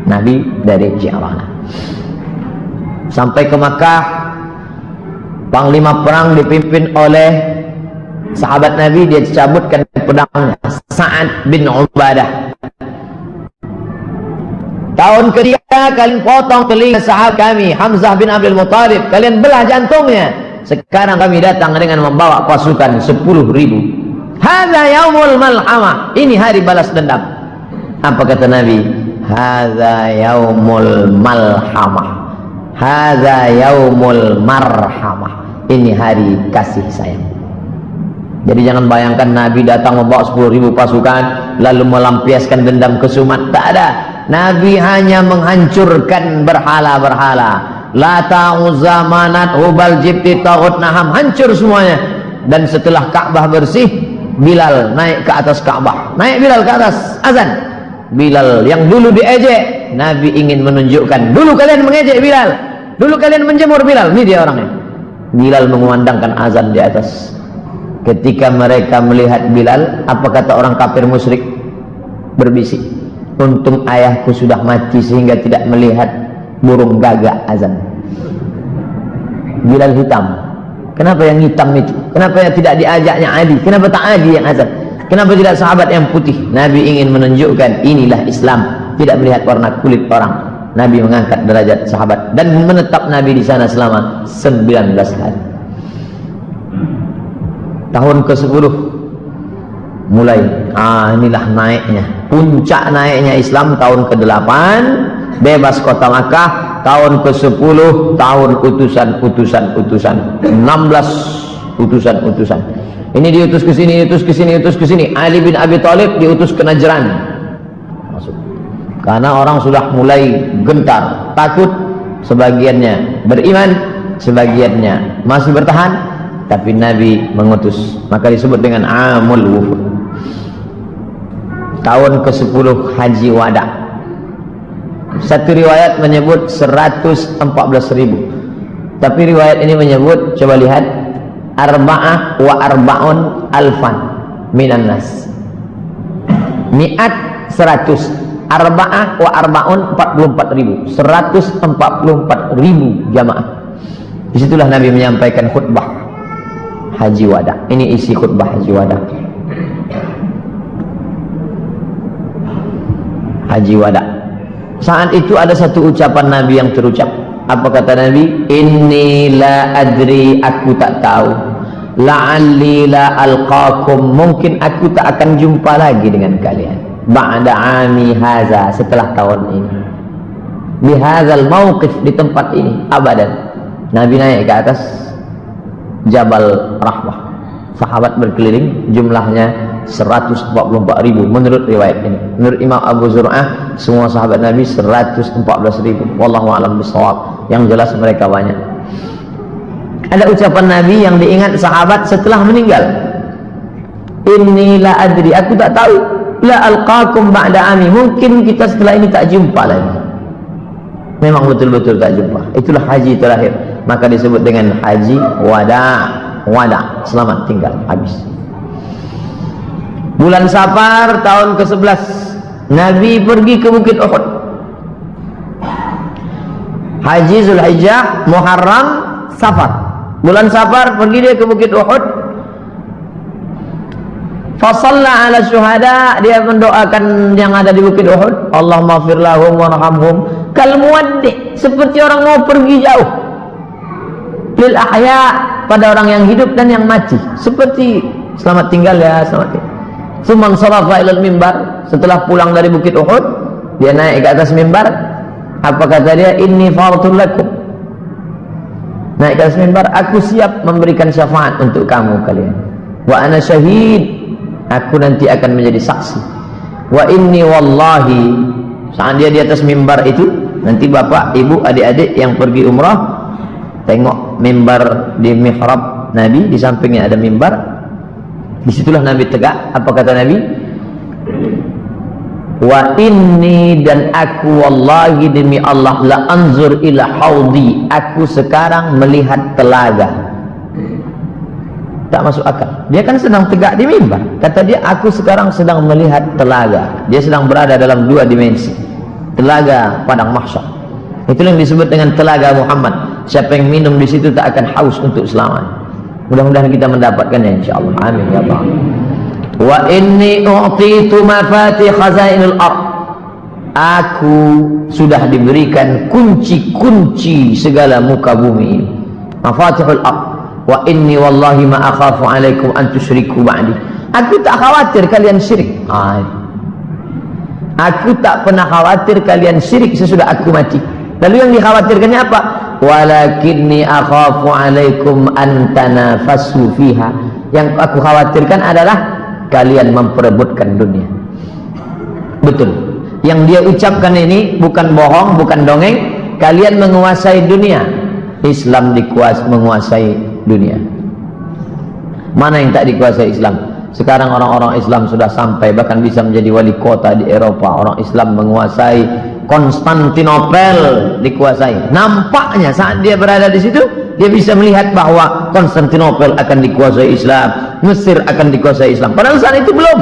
Speaker 2: Nabi dari Ji'ranah sampai ke Makkah. Panglima perang dipimpin oleh sahabat Nabi, dia cabutkan pedangnya, Sa'ad bin Ubadah. Tahun ketiga kalian potong telinga sahabat kami Hamzah bin Abdul Muttalib, kalian belah jantungnya. Sekarang kami datang dengan membawa pasukan 10.000. Hadza yaumul malhamah, ini hari balas dendam. Apa kata Nabi? Hadza yaumul malhamah, hadza yaumul marhamah, ini hari kasih sayang. Jadi jangan bayangkan Nabi datang membawa 10.000 pasukan lalu melampiaskan dendam kesumat. Tak ada. Nabi hanya menghancurkan berhala-berhala. Lata, Uzza, Manat, Hubal, Jibti, Taghut, Naham, hancur semuanya. Dan setelah Ka'bah bersih, Bilal naik ke atas Ka'bah. Naik Bilal ke atas, azan. Bilal yang dulu diejek, Nabi ingin menunjukkan, dulu kalian mengejek Bilal, dulu kalian menjemur Bilal, ini dia orangnya. Bilal mengumandangkan azan di atas
Speaker 1: ketika mereka melihat Bilal, apa kata orang kafir musyrik? Berbisik, untung ayahku sudah mati sehingga tidak melihat burung gagak azan. Bilal hitam. Kenapa yang hitam itu? Kenapa yang tidak diajaknya Ali? Kenapa tak Ali yang azan? Kenapa tidak sahabat yang putih? Nabi ingin menunjukkan inilah Islam, tidak melihat warna kulit orang. Nabi mengangkat derajat sahabat dan menetap Nabi di sana selama 19 hari. Tahun ke-10 mulai, inilah naiknya, puncak naiknya Islam. Tahun ke-8 bebas kota Makkah. Tahun ke-10 tahun utusan-utusan, 16 utusan-utusan. Ini diutus ke sini, diutus ke sini, diutus ke sini. Ali bin Abi Thalib diutus ke Najran. Masuk. Karena orang sudah mulai gentar, takut. Sebagiannya beriman, sebagiannya masih bertahan, tapi Nabi mengutus. Maka disebut dengan Amul Wufud. Tahun ke-10 Haji Wada. Satu riwayat menyebut 114.000, tapi riwayat ini menyebut, coba lihat, arba'ah wa arba'un alfan minan nas. Mi'at 100, arba'ah wa arba'un 44.000, 144.000 jamaah. Disitulah Nabi menyampaikan khutbah Haji Wada. Ini isi khutbah Haji Wada. Haji Wada. Saat itu ada satu ucapan Nabi yang terucap. Apa kata Nabi? Inni la adri, aku tak tahu. La'alli la alqakum, mungkin aku tak akan jumpa lagi dengan kalian. Ba'da ami haza, setelah tahun ini. Bihazal mauqif, di tempat ini, abadan. Nabi naik ke atas Jabal Rahmah. Sahabat berkeliling, jumlahnya 144.000 menurut riwayat ini. Menurut Imam Abu Zur'ah, semua sahabat Nabi 114.000. Wallahu a'lam bishawab. Yang jelas mereka banyak. Ada ucapan Nabi yang diingat sahabat setelah meninggal. Inni la adri, aku tak tahu. La alqakum ba'da ami, mungkin kita setelah ini tak jumpa lagi. Memang betul-betul tak jumpa. Itulah haji terakhir. Maka disebut dengan Haji Wada. Wada, selamat tinggal, habis. Bulan Safar tahun ke-11 Nabi pergi ke Bukit Uhud. Haji Zulhijjah, Muharram, Safar. Bulan Safar pergi dia ke Bukit Uhud. Fasalla ala syuhada, dia mendoakan yang ada di Bukit Uhud. Allahumma fir lahum warhamhum. Kal muwaddi, seperti orang mau pergi jauh. Lil ahya, pada orang yang hidup dan yang mati. Seperti selamat tinggal ya, selamat tinggal. Suman sarafa ilal mimbar, setelah pulang dari Bukit Uhud, dia naik ke atas mimbar. Apa kata dia? Inni fartul lakum. Naik ke atas mimbar, aku siap memberikan syafaat untuk kamu kalian. Wa ana syahid, aku nanti akan menjadi saksi. Wa inni wallahi, saat dia di atas mimbar itu, nanti bapak, ibu, adik-adik yang pergi umrah, tengok mimbar di mihrab Nabi, di sampingnya ada mimbar. Disitulah Nabi tegak. Apa kata Nabi? Wa inni, dan aku wallahi demi Allah, la anzur ila haudi, aku sekarang melihat telaga. Tak masuk akal. Dia kan sedang tegak di mimbar. Kata dia, aku sekarang sedang melihat telaga. Dia sedang berada dalam dua dimensi. Telaga padang mahsyar. Itulah yang disebut dengan telaga Muhammad. Siapa yang minum di situ tak akan haus untuk selamanya. Mudah-mudahan kita mendapatkannya insyaallah. Amin ya Allah. Wa inni u'titu mafatih khazainul ard. Aku sudah diberikan kunci-kunci segala muka bumi ini. Mafatihul ard. Wa inni wallahi ma akhafu alaikum an tusyriku ba'di. Aku tak khawatir kalian syirik. Aku tak pernah khawatir kalian syirik sesudah aku mati. Lalu yang dikhawatirkannya apa? Walakinni akhafu alaikum an tanafasu fiha. Yang aku khawatirkan adalah kalian memperebutkan dunia. Betul. Yang dia ucapkan ini bukan bohong, bukan dongeng. Kalian menguasai dunia. Islam menguasai dunia. Mana yang tak dikuasai Islam? Sekarang orang-orang Islam sudah sampai, bahkan bisa menjadi wali kota di Eropa. Orang Islam menguasai
Speaker 2: Konstantinopel dikuasai. Nampaknya saat dia berada di situ, dia bisa melihat bahwa Konstantinopel akan dikuasai Islam, Mesir akan dikuasai Islam. Padahal saat itu belum.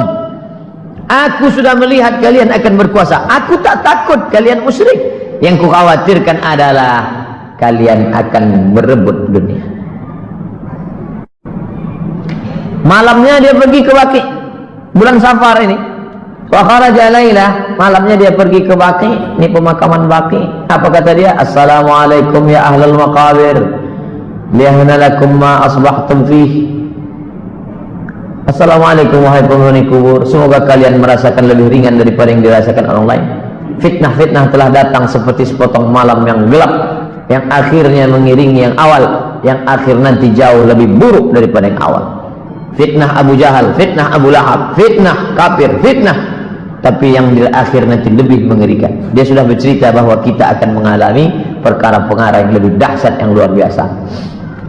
Speaker 2: Aku sudah melihat kalian akan berkuasa. Aku tak takut kalian musyrik. Yang kukhawatirkan adalah kalian akan berebut dunia. Malamnya dia pergi ke Baqi, bulan Safar ini. Wa kharaja lailah, malamnya dia pergi ke Baqi, ini pemakaman Baqi. Apa kata dia? Assalamualaikum ya ahlal maqabir, liyahna lakum ma asbahtum fih. Assalamualaikum wahai penghuni kubur, semoga kalian merasakan lebih ringan daripada yang dirasakan orang lain. Fitnah-fitnah telah datang seperti sepotong malam yang gelap, yang akhirnya mengiringi yang awal, yang akhir nanti jauh lebih buruk daripada yang awal. Fitnah Abu Jahal, fitnah Abu Lahab, fitnah kafir, fitnah, tapi yang di akhir nanti lebih mengerikan. Dia sudah bercerita bahwa kita akan mengalami perkara-perkara yang lebih dahsyat, yang luar biasa.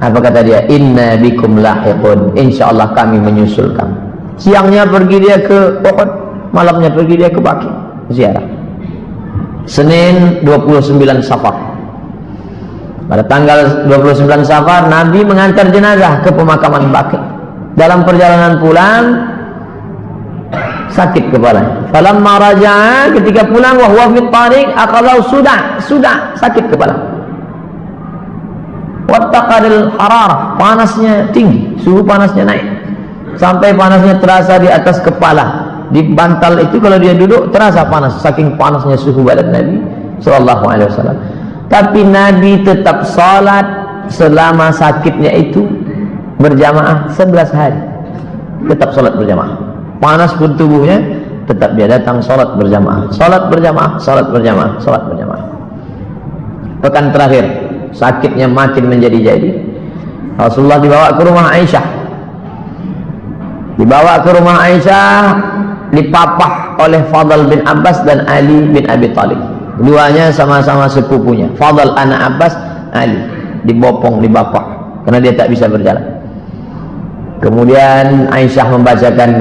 Speaker 2: Apa kata dia? Inna bikum lahiqun, insyaallah kami menyusul kamu. Siangnya pergi dia ke Uhud, malamnya pergi dia ke Baqi ziarah. Senin 29 Safar. Pada tanggal 29 Safar Nabi mengantar jenazah ke pemakaman Baqi. Dalam perjalanan pulang sakit kepala. Falamma raja'a, ketika pulang wa huwa fit tariq aqalau sudah sakit kepala. Wattaqadil hararah, panasnya tinggi, suhu panasnya naik. Sampai panasnya terasa di atas kepala. Di bantal itu kalau dia duduk terasa panas, saking panasnya suhu badan Nabi sallallahu alaihi wasallam. Tapi Nabi tetap salat selama sakitnya itu berjamaah 11 hari. Tetap salat berjamaah. Panas pun tubuhnya, tetap dia datang salat berjamaah, salat berjamaah, salat berjamaah, salat berjamaah. Pekan terakhir sakitnya makin menjadi-jadi. Rasulullah dibawa ke rumah Aisyah. Dibawa ke rumah Aisyah, dipapah oleh Fadl bin Abbas dan Ali bin Abi Thalib. Keduanya sama-sama sepupunya. Fadl anak Abbas, Ali dibopong, dibapah karena dia tak bisa berjalan. Kemudian Aisyah membacakan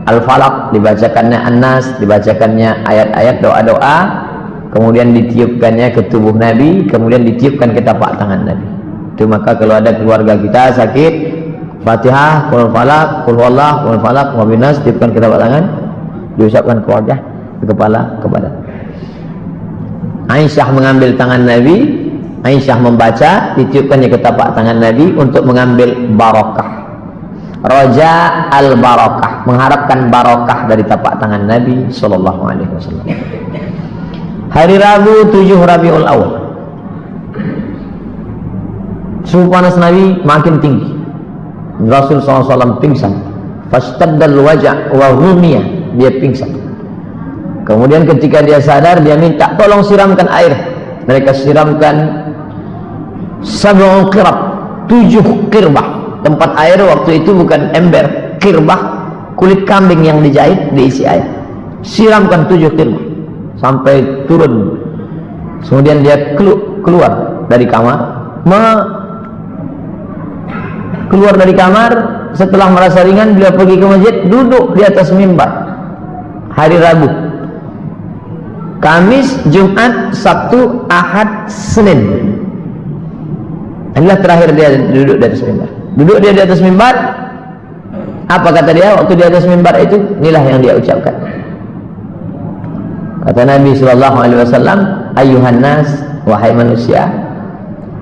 Speaker 2: Al-Falaq, dibacakannya An-Nas, dibacakannya ayat-ayat doa-doa, kemudian ditiupkannya ke tubuh Nabi, kemudian ditiupkan ke tapak tangan Nabi. Itu maka kalau ada keluarga kita sakit, Fatihah, Qul Falaq, Qul Wallah, Qul Falaq, wa binas, tiupkan ke tapak tangan, diusapkan ke wajah, ke kepala, ke badan. Aisyah mengambil tangan Nabi, Aisyah membaca, ditiupkannya ke tapak tangan Nabi untuk mengambil barakah. Raja al-barakah, mengharapkan barakah dari tapak tangan Nabi sallallahu alaihi wasallam. Hari Rabu 7 Rabiul Awal. Suhu panas Nabi makin tinggi. Rasul SAW pingsan. Fastaddal wajah wa humiya, dia pingsan. Kemudian ketika dia sadar, dia minta tolong siramkan air. Mereka siramkan 7 qirab, 7 qirbah. Tempat air waktu itu bukan ember, qirbah, kulit kambing yang dijahit diisi air. Siramkan 7 qirbah sampai turun. Kemudian dia keluar dari kamar. Keluar dari kamar setelah merasa ringan, beliau pergi ke masjid, duduk di atas mimbar. Hari Rabu, Kamis, Jumat, Sabtu, Ahad, Senin. Inilah terakhir dia duduk di atas mimbar. Duduk dia di atas mimbar. Apa kata dia waktu di atas mimbar itu? Inilah yang dia ucapkan. Kata Nabi sallallahu alaihi wasallam, "Ayyuhan nas, wahai manusia,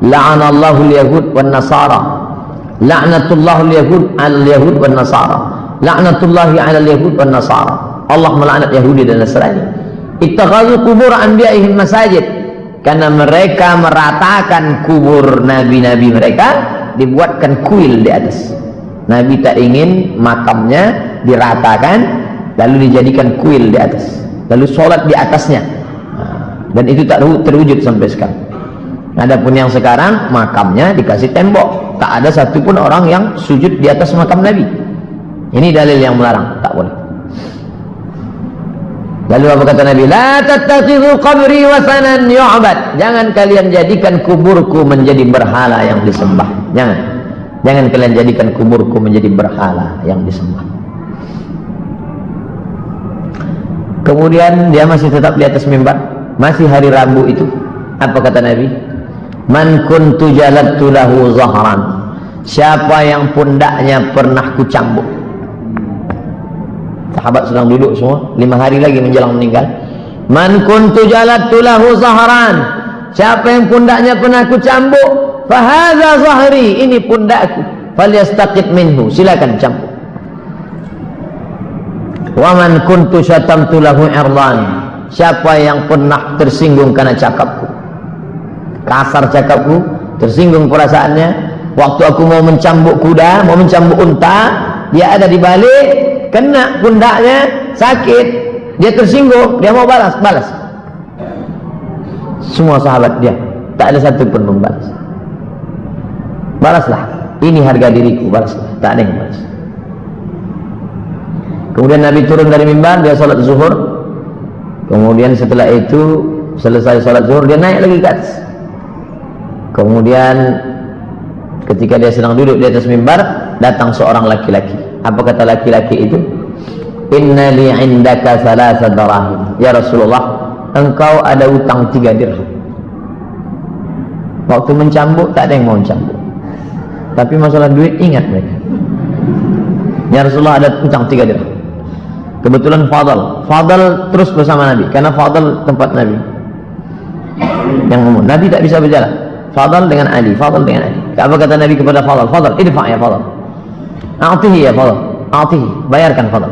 Speaker 2: la'anallahu al-yahud wan nasara. La'natullahul yahud 'alal yahud wan nasara. La'natullahi 'alal yahud wan nasara." Allah melaknat Yahudi dan Nasrani. Ittakhadhu qubur anbiya'ihim masajid. Karena mereka meratakan kubur nabi-nabi mereka, dibuatkan kuil di atas. Nabi tak ingin makamnya diratakan lalu dijadikan kuil di atas, lalu sholat di atasnya, dan itu tak terwujud sampai sekarang. Adapun yang sekarang makamnya dikasih tembok, tak ada satupun orang yang sujud di atas makam Nabi. Ini dalil yang melarang, tak boleh. Lalu apa kata Nabi? La tattakhidhu qabri wasanan yu'bad. Jangan kalian jadikan kuburku menjadi berhala yang disembah. Jangan kalian jadikan kuburku menjadi berhala yang disembah. Kemudian dia masih tetap di atas mimbar.
Speaker 1: masih hari Rabu itu, apa kata Nabi? Man kuntu jaladtu lahu zahran, siapa yang pundaknya pernah kucambuk. Sahabat sedang duduk semua, 5 hari lagi menjelang meninggal. Man kuntu jaladtu lahu zahran, siapa yang pundaknya pernah kucambuk, fahadza zahri, ini pundakku, falyastaqit minhu, silakan cambuk. Wa man kuntu syatamtu lahu irdan, siapa yang pernah tersinggung karena cakapku, kasar cakapku, tersinggung perasaannya, waktu aku mau mencambuk kuda, mau mencambuk unta, dia ada di balik, kena pundaknya, sakit, dia tersinggung, dia mau balas. Semua sahabat dia, tak ada satu pun membalas. Balaslah, ini harga diriku, balaslah. Tak ada yang balas. Kemudian Nabi turun dari mimbar, dia salat zuhur. Kemudian setelah itu selesai salat zuhur, dia naik lagi ke atas. Kemudian ketika dia sedang duduk di atas mimbar, datang seorang laki-laki. Apa kata laki-laki itu? Inna li indaka thalatha darahim, ya Rasulullah, engkau ada utang 3 dirham. Waktu mencambuk tak ada yang mau mencambuk, tapi masalah duit ingat mereka. Ya Rasulullah, ada utang 3 dirham. Kebetulan Fadl terus bersama Nabi, karena Fadl tempat Nabi yang umum. Nabi tak bisa berjalan, Fadl dengan Ali. Apa kata Nabi kepada Fadl? Fadl, idfa' ya Fadl, a'tihi ya Fadl, a'tihi, bayarkan Fadl,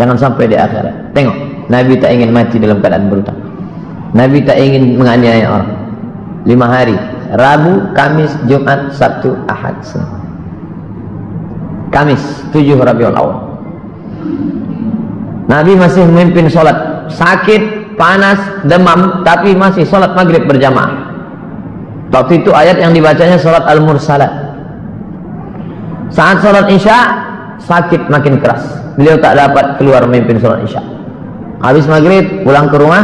Speaker 1: jangan sampai di akhirat. Tengok, Nabi tak ingin mati dalam keadaan berutang. Nabi tak ingin menganiaya orang. 5 hari, Rabu, Kamis, Jumat, Sabtu, Ahad, Senin. Kamis 7 Rabiul Awal, Nabi masih memimpin sholat, sakit, panas, demam, tapi masih sholat maghrib berjamaah. Waktu itu ayat yang dibacanya sholat Al-Mursalat. Saat sholat Isya, sakit makin keras, beliau tak dapat keluar memimpin sholat Isya. Habis maghrib, pulang ke rumah,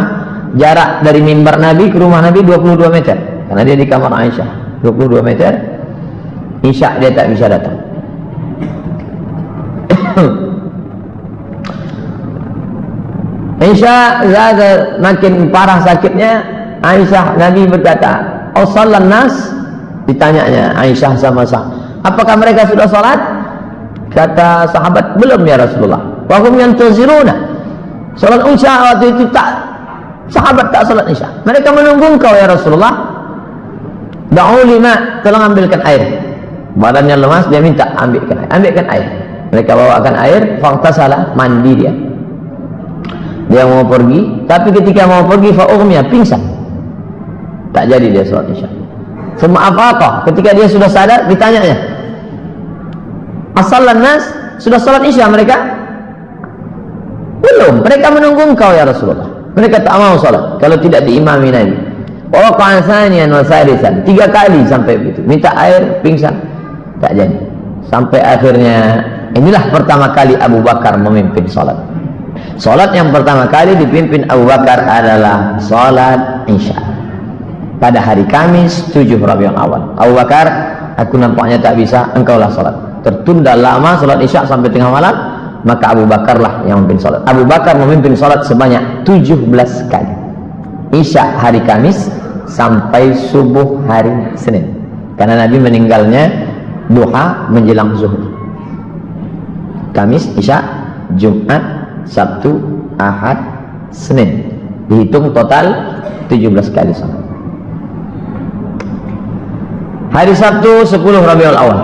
Speaker 1: jarak dari mimbar Nabi ke rumah Nabi 22 meter, karena dia di kamar Aisyah. 22 meter, Isya dia tak bisa datang. Isya makin parah sakitnya. Aisyah, Nabi berkata, "Oh salat nas?" Ditanyanya Aisyah sama apakah mereka sudah salat? Kata sahabat, "Belum ya Rasulullah." Wa hum yantaziruna. Salat Isya waktu itu sahabat tak salat Isya. Mereka menunggu engkau ya Rasulullah. Da'u lima, tolong ambilkan air. Badannya lemas, dia minta ambilkan air. Mereka bawakan air, faghtasala, mandi dia. Dia mau pergi, tapi ketika mau pergi fa'ughmiya, pingsan. Tak jadi dia salat Isya. Semua apa? Ketika dia sudah sadar, ditanyanya, "Asallan nas?" Sudah salat Isya mereka? Belum. Mereka menunggu engkau ya Rasulullah. Mereka tak mau salat kalau tidak diimami Nabi. Oh qansanian wa salisan, 3 kali sampai begitu. Minta air, pingsan. Tak jadi. Sampai akhirnya inilah pertama kali Abu Bakar memimpin salat. Salat yang pertama kali dipimpin Abu Bakar adalah salat Isya pada hari Kamis 7 Rabiul Awal. Abu Bakar, aku nampaknya tak bisa, engkaulah salat. Tertunda lama salat Isya sampai tengah malam, maka Abu Bakarlah yang memimpin salat. Abu Bakar memimpin salat sebanyak 17 kali. Isya hari Kamis sampai subuh hari Senin. Karena Nabi meninggalnya duha menjelang zuhur. Kamis, Isya, Jumat, Sabtu, Ahad, Senin. Dihitung total 17 kali salat. Hari Sabtu 10 Rabiul Awal,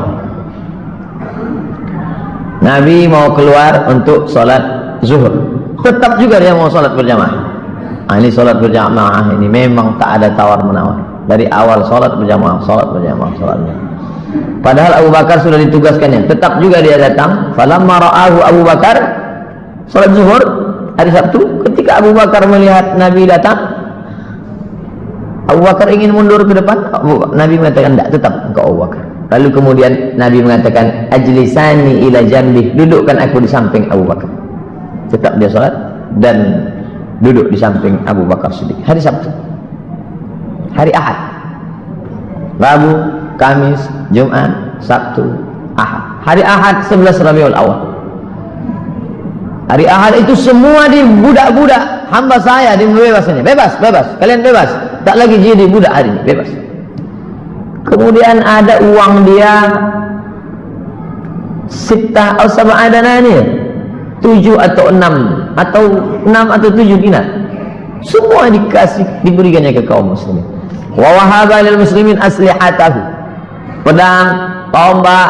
Speaker 1: Nabi mau keluar untuk salat zuhur. Tetap juga dia mau salat berjamaah. Ini salat berjamaah ini memang tak ada tawar menawar. Dari awal salat berjamaah. Padahal Abu Bakar sudah ditugaskannya, tetap juga dia datang. Falamma ra'ahu Abu Bakar, salat zuhur hari Sabtu, ketika Abu Bakar melihat Nabi datang, Abu Bakar ingin mundur ke depan. Nabi mengatakan, tidak, tetap engkau Abu Bakar. Lalu kemudian Nabi mengatakan, ajlisani ila jambih, dudukkan aku di samping Abu Bakar. Tetap dia salat dan duduk di samping Abu Bakar Siddiq. Hari Sabtu, hari Ahad, Rabu, Kamis, Jumat, Sabtu, Ahad. Hari Ahad 11 Rabiul Awal,
Speaker 2: Hari Ahad itu semua di budak-budak hamba saya dibebaskannya. Bebas, bebas. Kalian bebas. Tak lagi jadi budak hari ini, bebas. Kemudian ada uang dia sittah atau sab'a dananir, 7 atau 6 atau 6 atau 7 dinar. Semua dikasih, diberikannya ke kaum muslimin. Wa wahaba lil muslimin aslihatahu. Pedang, tombak,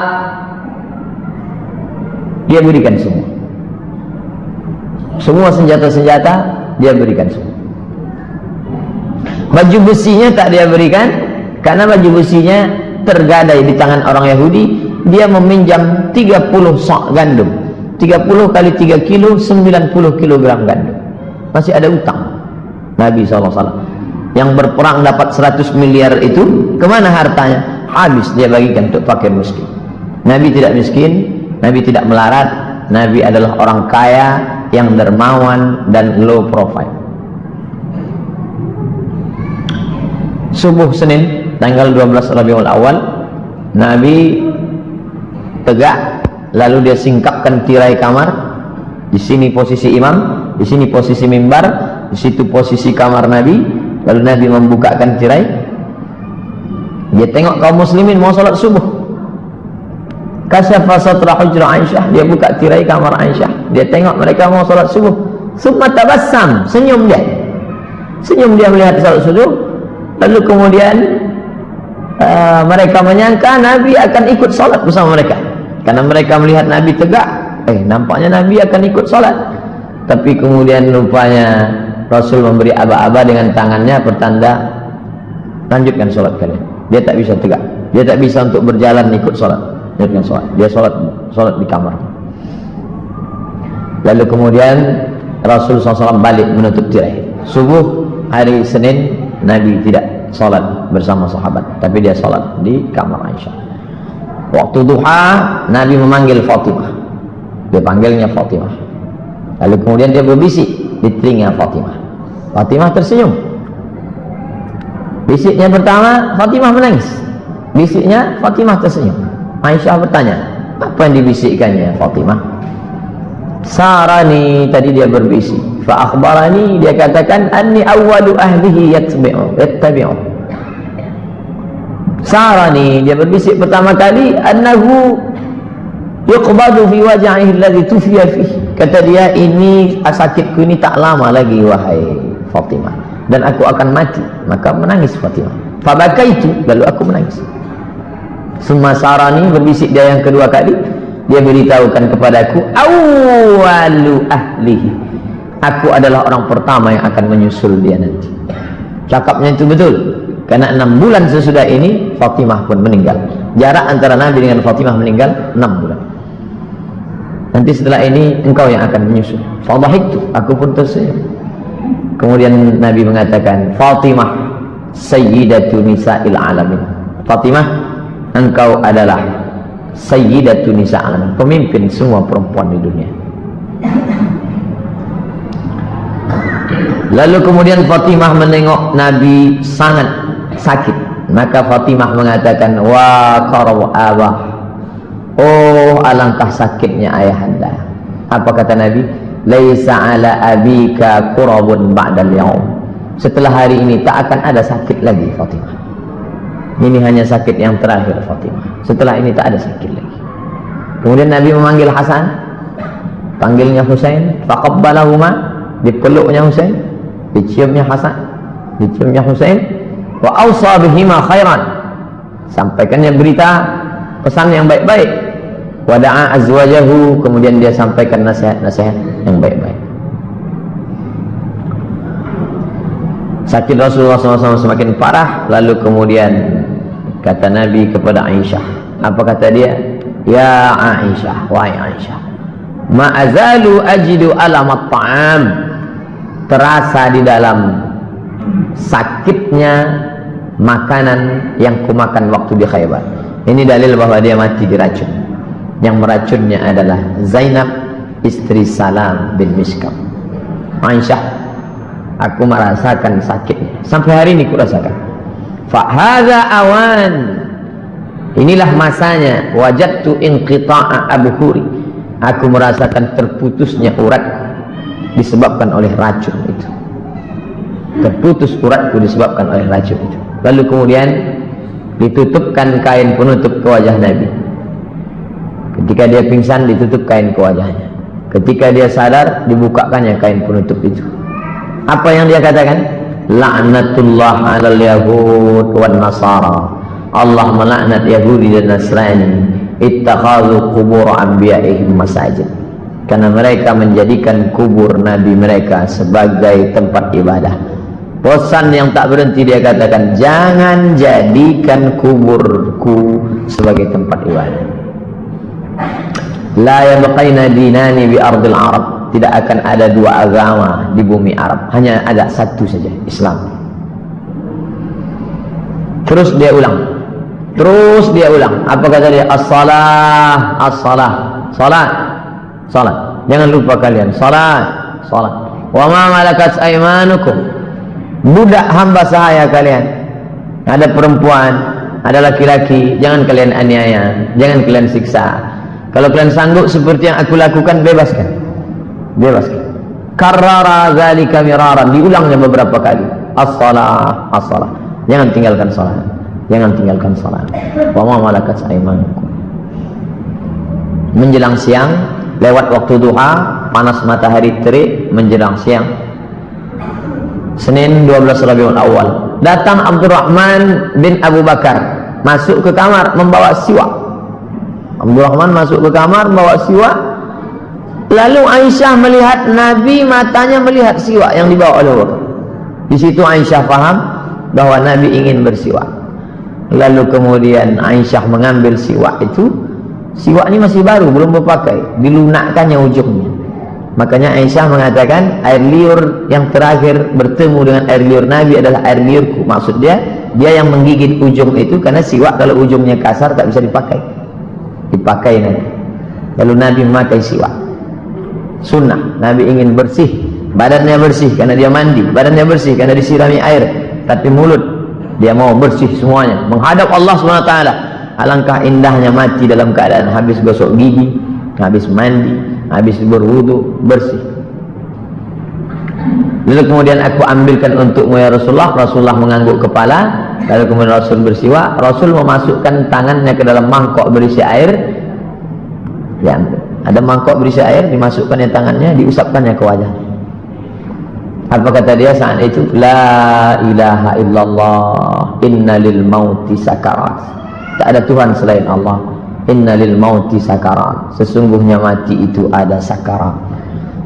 Speaker 2: dia berikan semua. Semua senjata-senjata dia berikan semua. Baju besinya tak dia berikan, karena baju besinya tergadai di tangan orang Yahudi. Dia meminjam 30 sok gandum, 30 kali 3 kilo, 90 kilogram gandum. Masih ada utang Nabi SAW. Yang berperang dapat 100 miliar itu, kemana hartanya? Habis dia bagikan untuk fakir miskin. Nabi tidak miskin, Nabi tidak melarat. Nabi adalah orang kaya yang dermawan dan low profile. Subuh Senin tanggal 12 Rabiul Awal, Nabi tegak, lalu dia singkapkan tirai kamar. Di sini posisi imam, di sini posisi mimbar, di situ posisi kamar Nabi. Lalu Nabi membukakan tirai. Dia tengok kaum muslimin mau salat subuh. Kasyafa satra hujra Aisyah, dia buka tirai kamar Aisyah. Dia tengok mereka mau salat subuh. Summa tabassam, senyum dia. Senyum dia melihat salat subuh. Lalu kemudian mereka menyangka Nabi akan ikut salat bersama mereka. Karena mereka melihat Nabi tegak, nampaknya Nabi akan ikut salat. Tapi kemudian rupanya Rasul memberi aba-aba dengan tangannya pertanda lanjutkan salat kalian. Dia tak bisa tegak, dia tak bisa untuk berjalan ikut salat. Lanjutkan salat. Dia salat di kamar. Lalu kemudian Rasul SAW balik menutup tirai. Subuh hari Senin Nabi tidak salat bersama sahabat, tapi dia salat di kamar Aisyah. Waktu duha Nabi memanggil Fatimah. Dia panggilnya Fatimah. Lalu kemudian dia berbisik di telinga Fatimah. Fatimah tersenyum. Bisiknya pertama, Fatimah menangis. Bisiknya, Fatimah tersenyum. Aisyah bertanya, apa yang dibisikkannya Fatimah? Sarani, tadi dia berbisik. Fa akhbarani, dia katakan, anni awwalu ahlihi yattabi'u. Sarani, dia berbisik pertama kali, annahu yuqbadu fi waj'ihi alladhi tufiya fihi. Kata dia, ini sakitku ini tak lama lagi wahai Fatimah, dan aku akan mati. Maka menangis Fatimah. Fabakaitu, lalu aku menangis. Summa sarani, berbisik dia yang kedua kali. Dia beritahukan kepadaku, awwalu ahlihi, aku adalah orang pertama yang akan menyusul dia nanti. Cakapnya itu betul, karena 6 bulan sesudah ini Fatimah pun meninggal. Jarak antara Nabi dengan Fatimah meninggal 6 bulan. Nanti setelah ini engkau yang akan menyusul. Fadhahiktu, aku pun tersenyum. Kemudian Nabi mengatakan, Fatimah sayyidatu nisa'il alamin. Fatimah, engkau adalah sayyidatu nisa'il alamin, pemimpin semua perempuan di dunia. Lalu kemudian Fatimah menengok Nabi sangat sakit. Maka Fatimah mengatakan, wa qarab abah, oh alangkah sakitnya ayahanda. Apa kata Nabi? Laisa ala abika qurabun ba'dal yaum. Setelah hari ini tak akan ada sakit lagi Fatimah. Ini hanya sakit yang terakhir Fatimah. Setelah ini tak ada sakit lagi. Kemudian Nabi memanggil Hasan, panggilnya Husain, faqabbalahuma, dipeluknya Husain, diciumnya Hasan, diciumnya Husain, wa awsa bihima khairan, sampaikannya berita pesan yang baik-baik. Wada'a azwajahu, kemudian dia sampaikan nasihat-nasihat yang baik-baik. Sakit Rasulullah SAW semakin parah. Lalu kemudian kata Nabi kepada Aisyah, apa kata dia? Ya Aisyah, wahai Aisyah, ma'azalu ajidu alamat ta'am, terasa di dalam sakitnya makanan yang kumakan waktu di Khaybar. Ini dalil bahwa dia mati diracun. Yang meracunnya adalah Zainab, istri Salam bin Mishkam. Aisyah, aku merasakan sakitnya sampai hari ini kurasakan. Fahadha awan, inilah masanya. Wajadtu inqita'a abhuri,
Speaker 1: aku merasakan terputusnya uratku disebabkan oleh racun itu. Terputus uratku disebabkan oleh racun itu. Lalu kemudian ditutupkan kain penutup ke wajah Nabi. Ketika dia pingsan ditutup kain ke wajahnya. Ketika dia sadar dibukakannya kain penutup itu. Apa yang dia katakan? La'natullah 'alal yahud wan nasara. Allah melaknat Yahudi dan Nasrani. Ittakhadhu qubur anbiya'ihim masajid. Karena mereka menjadikan kubur nabi mereka sebagai tempat ibadah. Bosan yang tak berhenti dia katakan, jangan jadikan kuburku sebagai tempat ibadah. La yabqaina dinani bi ardil Arab. Tidak akan ada dua agama di bumi Arab, hanya ada satu saja, Islam. Terus dia ulang. Apa kata dia? As-salah, as-salah, salat, salat. Jangan lupa kalian, salat, salat. Wa ma malakat aymanukum. Budak hamba sahaya kalian. Ada perempuan, ada laki-laki, jangan kalian aniaya, jangan kalian siksa. Kalau kalian sanggup seperti yang aku lakukan, bebaskan. Karrara zalika miraran, diulangnya beberapa kali. As-salah, as-salah. Jangan tinggalkan salat. Wa ma malakat aymanukum. Menjelang siang, lewat waktu duha, panas matahari terik, menjelang siang. Senin 12 Rabiul Awal. Datang Abdurrahman bin Abu Bakar, masuk ke kamar membawa siwak. Abdurrahman masuk ke kamar membawa siwak. Lalu Aisyah melihat Nabi, matanya melihat siwak yang dibawa oleh Allah. Di situ Aisyah paham bahwa Nabi ingin bersiwak. Lalu kemudian Aisyah mengambil siwak itu. Siwak ini masih baru, belum berpakai, dilunakkannya ujungnya. Makanya Aisyah mengatakan air liur yang terakhir bertemu dengan air liur Nabi adalah air liurku. Maksud dia yang menggigit ujung itu, karena siwak kalau ujungnya kasar tak bisa dipakai Nabi. Lalu Nabi memakai siwak. Sunnah, Nabi ingin bersih, badannya bersih karena dia mandi, badannya bersih karena disirami air, tapi mulut dia mau bersih semuanya, menghadap Allah SWT. Alangkah indahnya mati dalam keadaan habis gosok gigi, habis mandi, habis berwudu, bersih. Lalu kemudian aku ambilkan untukmu ya Rasulullah. Rasulullah mengangguk kepala. Lalu kemudian Rasul bersiwak. Rasul memasukkan tangannya ke dalam mangkok berisi air. Ya, ada mangkok berisi air, dimasukkannya tangannya, diusapkannya ke wajah. Apa kata dia saat itu? La ilaha illallah, inna lil mauti sakarat. Tak ada Tuhan selain Allah. Inna lil mauti sakarat. Sesungguhnya mati itu ada sakarat.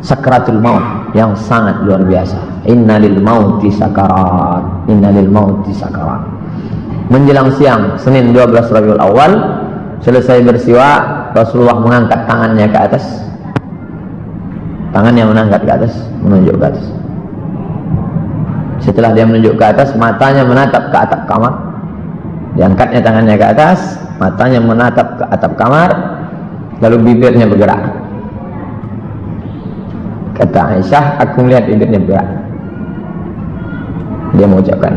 Speaker 1: Sakaratul maut yang sangat luar biasa. Inna lil mauti sakarat. Inna lil mauti sakarat. Menjelang siang Senin 12 Rabiul Awal, selesai bersiwak, Rasulullah mengangkat tangannya ke atas. Tangannya menangkat ke atas, menunjuk ke atas. Setelah dia menunjuk ke atas, matanya menatap ke atap kamar. Diangkatnya tangannya ke atas, matanya menatap ke atap kamar, lalu bibirnya bergerak. Kata Aisyah, aku melihat bibirnya bergerak. Dia mengucapkan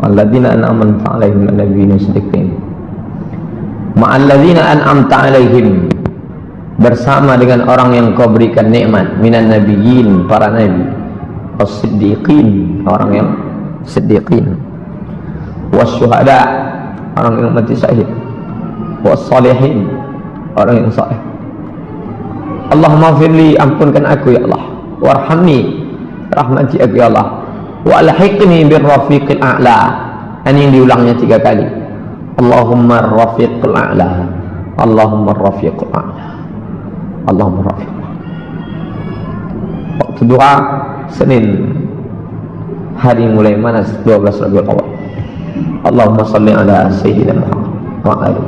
Speaker 1: Alladzina an'amta 'alaihim an-nabiyyin siddiqin. Ma'alladzina an'amta 'alaihim, bersama dengan orang yang kau berikan nikmat, minan nabiyyin, para nabi, as-siddiqin, orang yang siddiqin, was-syuhada, orang yang mati syahid, was-salihin, orang yang saleh. Allahumma firli, ampunkan aku ya Allah, warhamni, rahmati aku ya Allah, wa alhiqni bir rafiqil a'la. Ini yang diulangnya 3 kali. Allahumma rafiqil a'la, Allahumma rafiqil a'la, Allahumma rafiqil a'la. Waktu doa Senin, hari mulai panas 12 Rabiul Awal. Allahumma salli ala sayyidina Muhammad wa alihi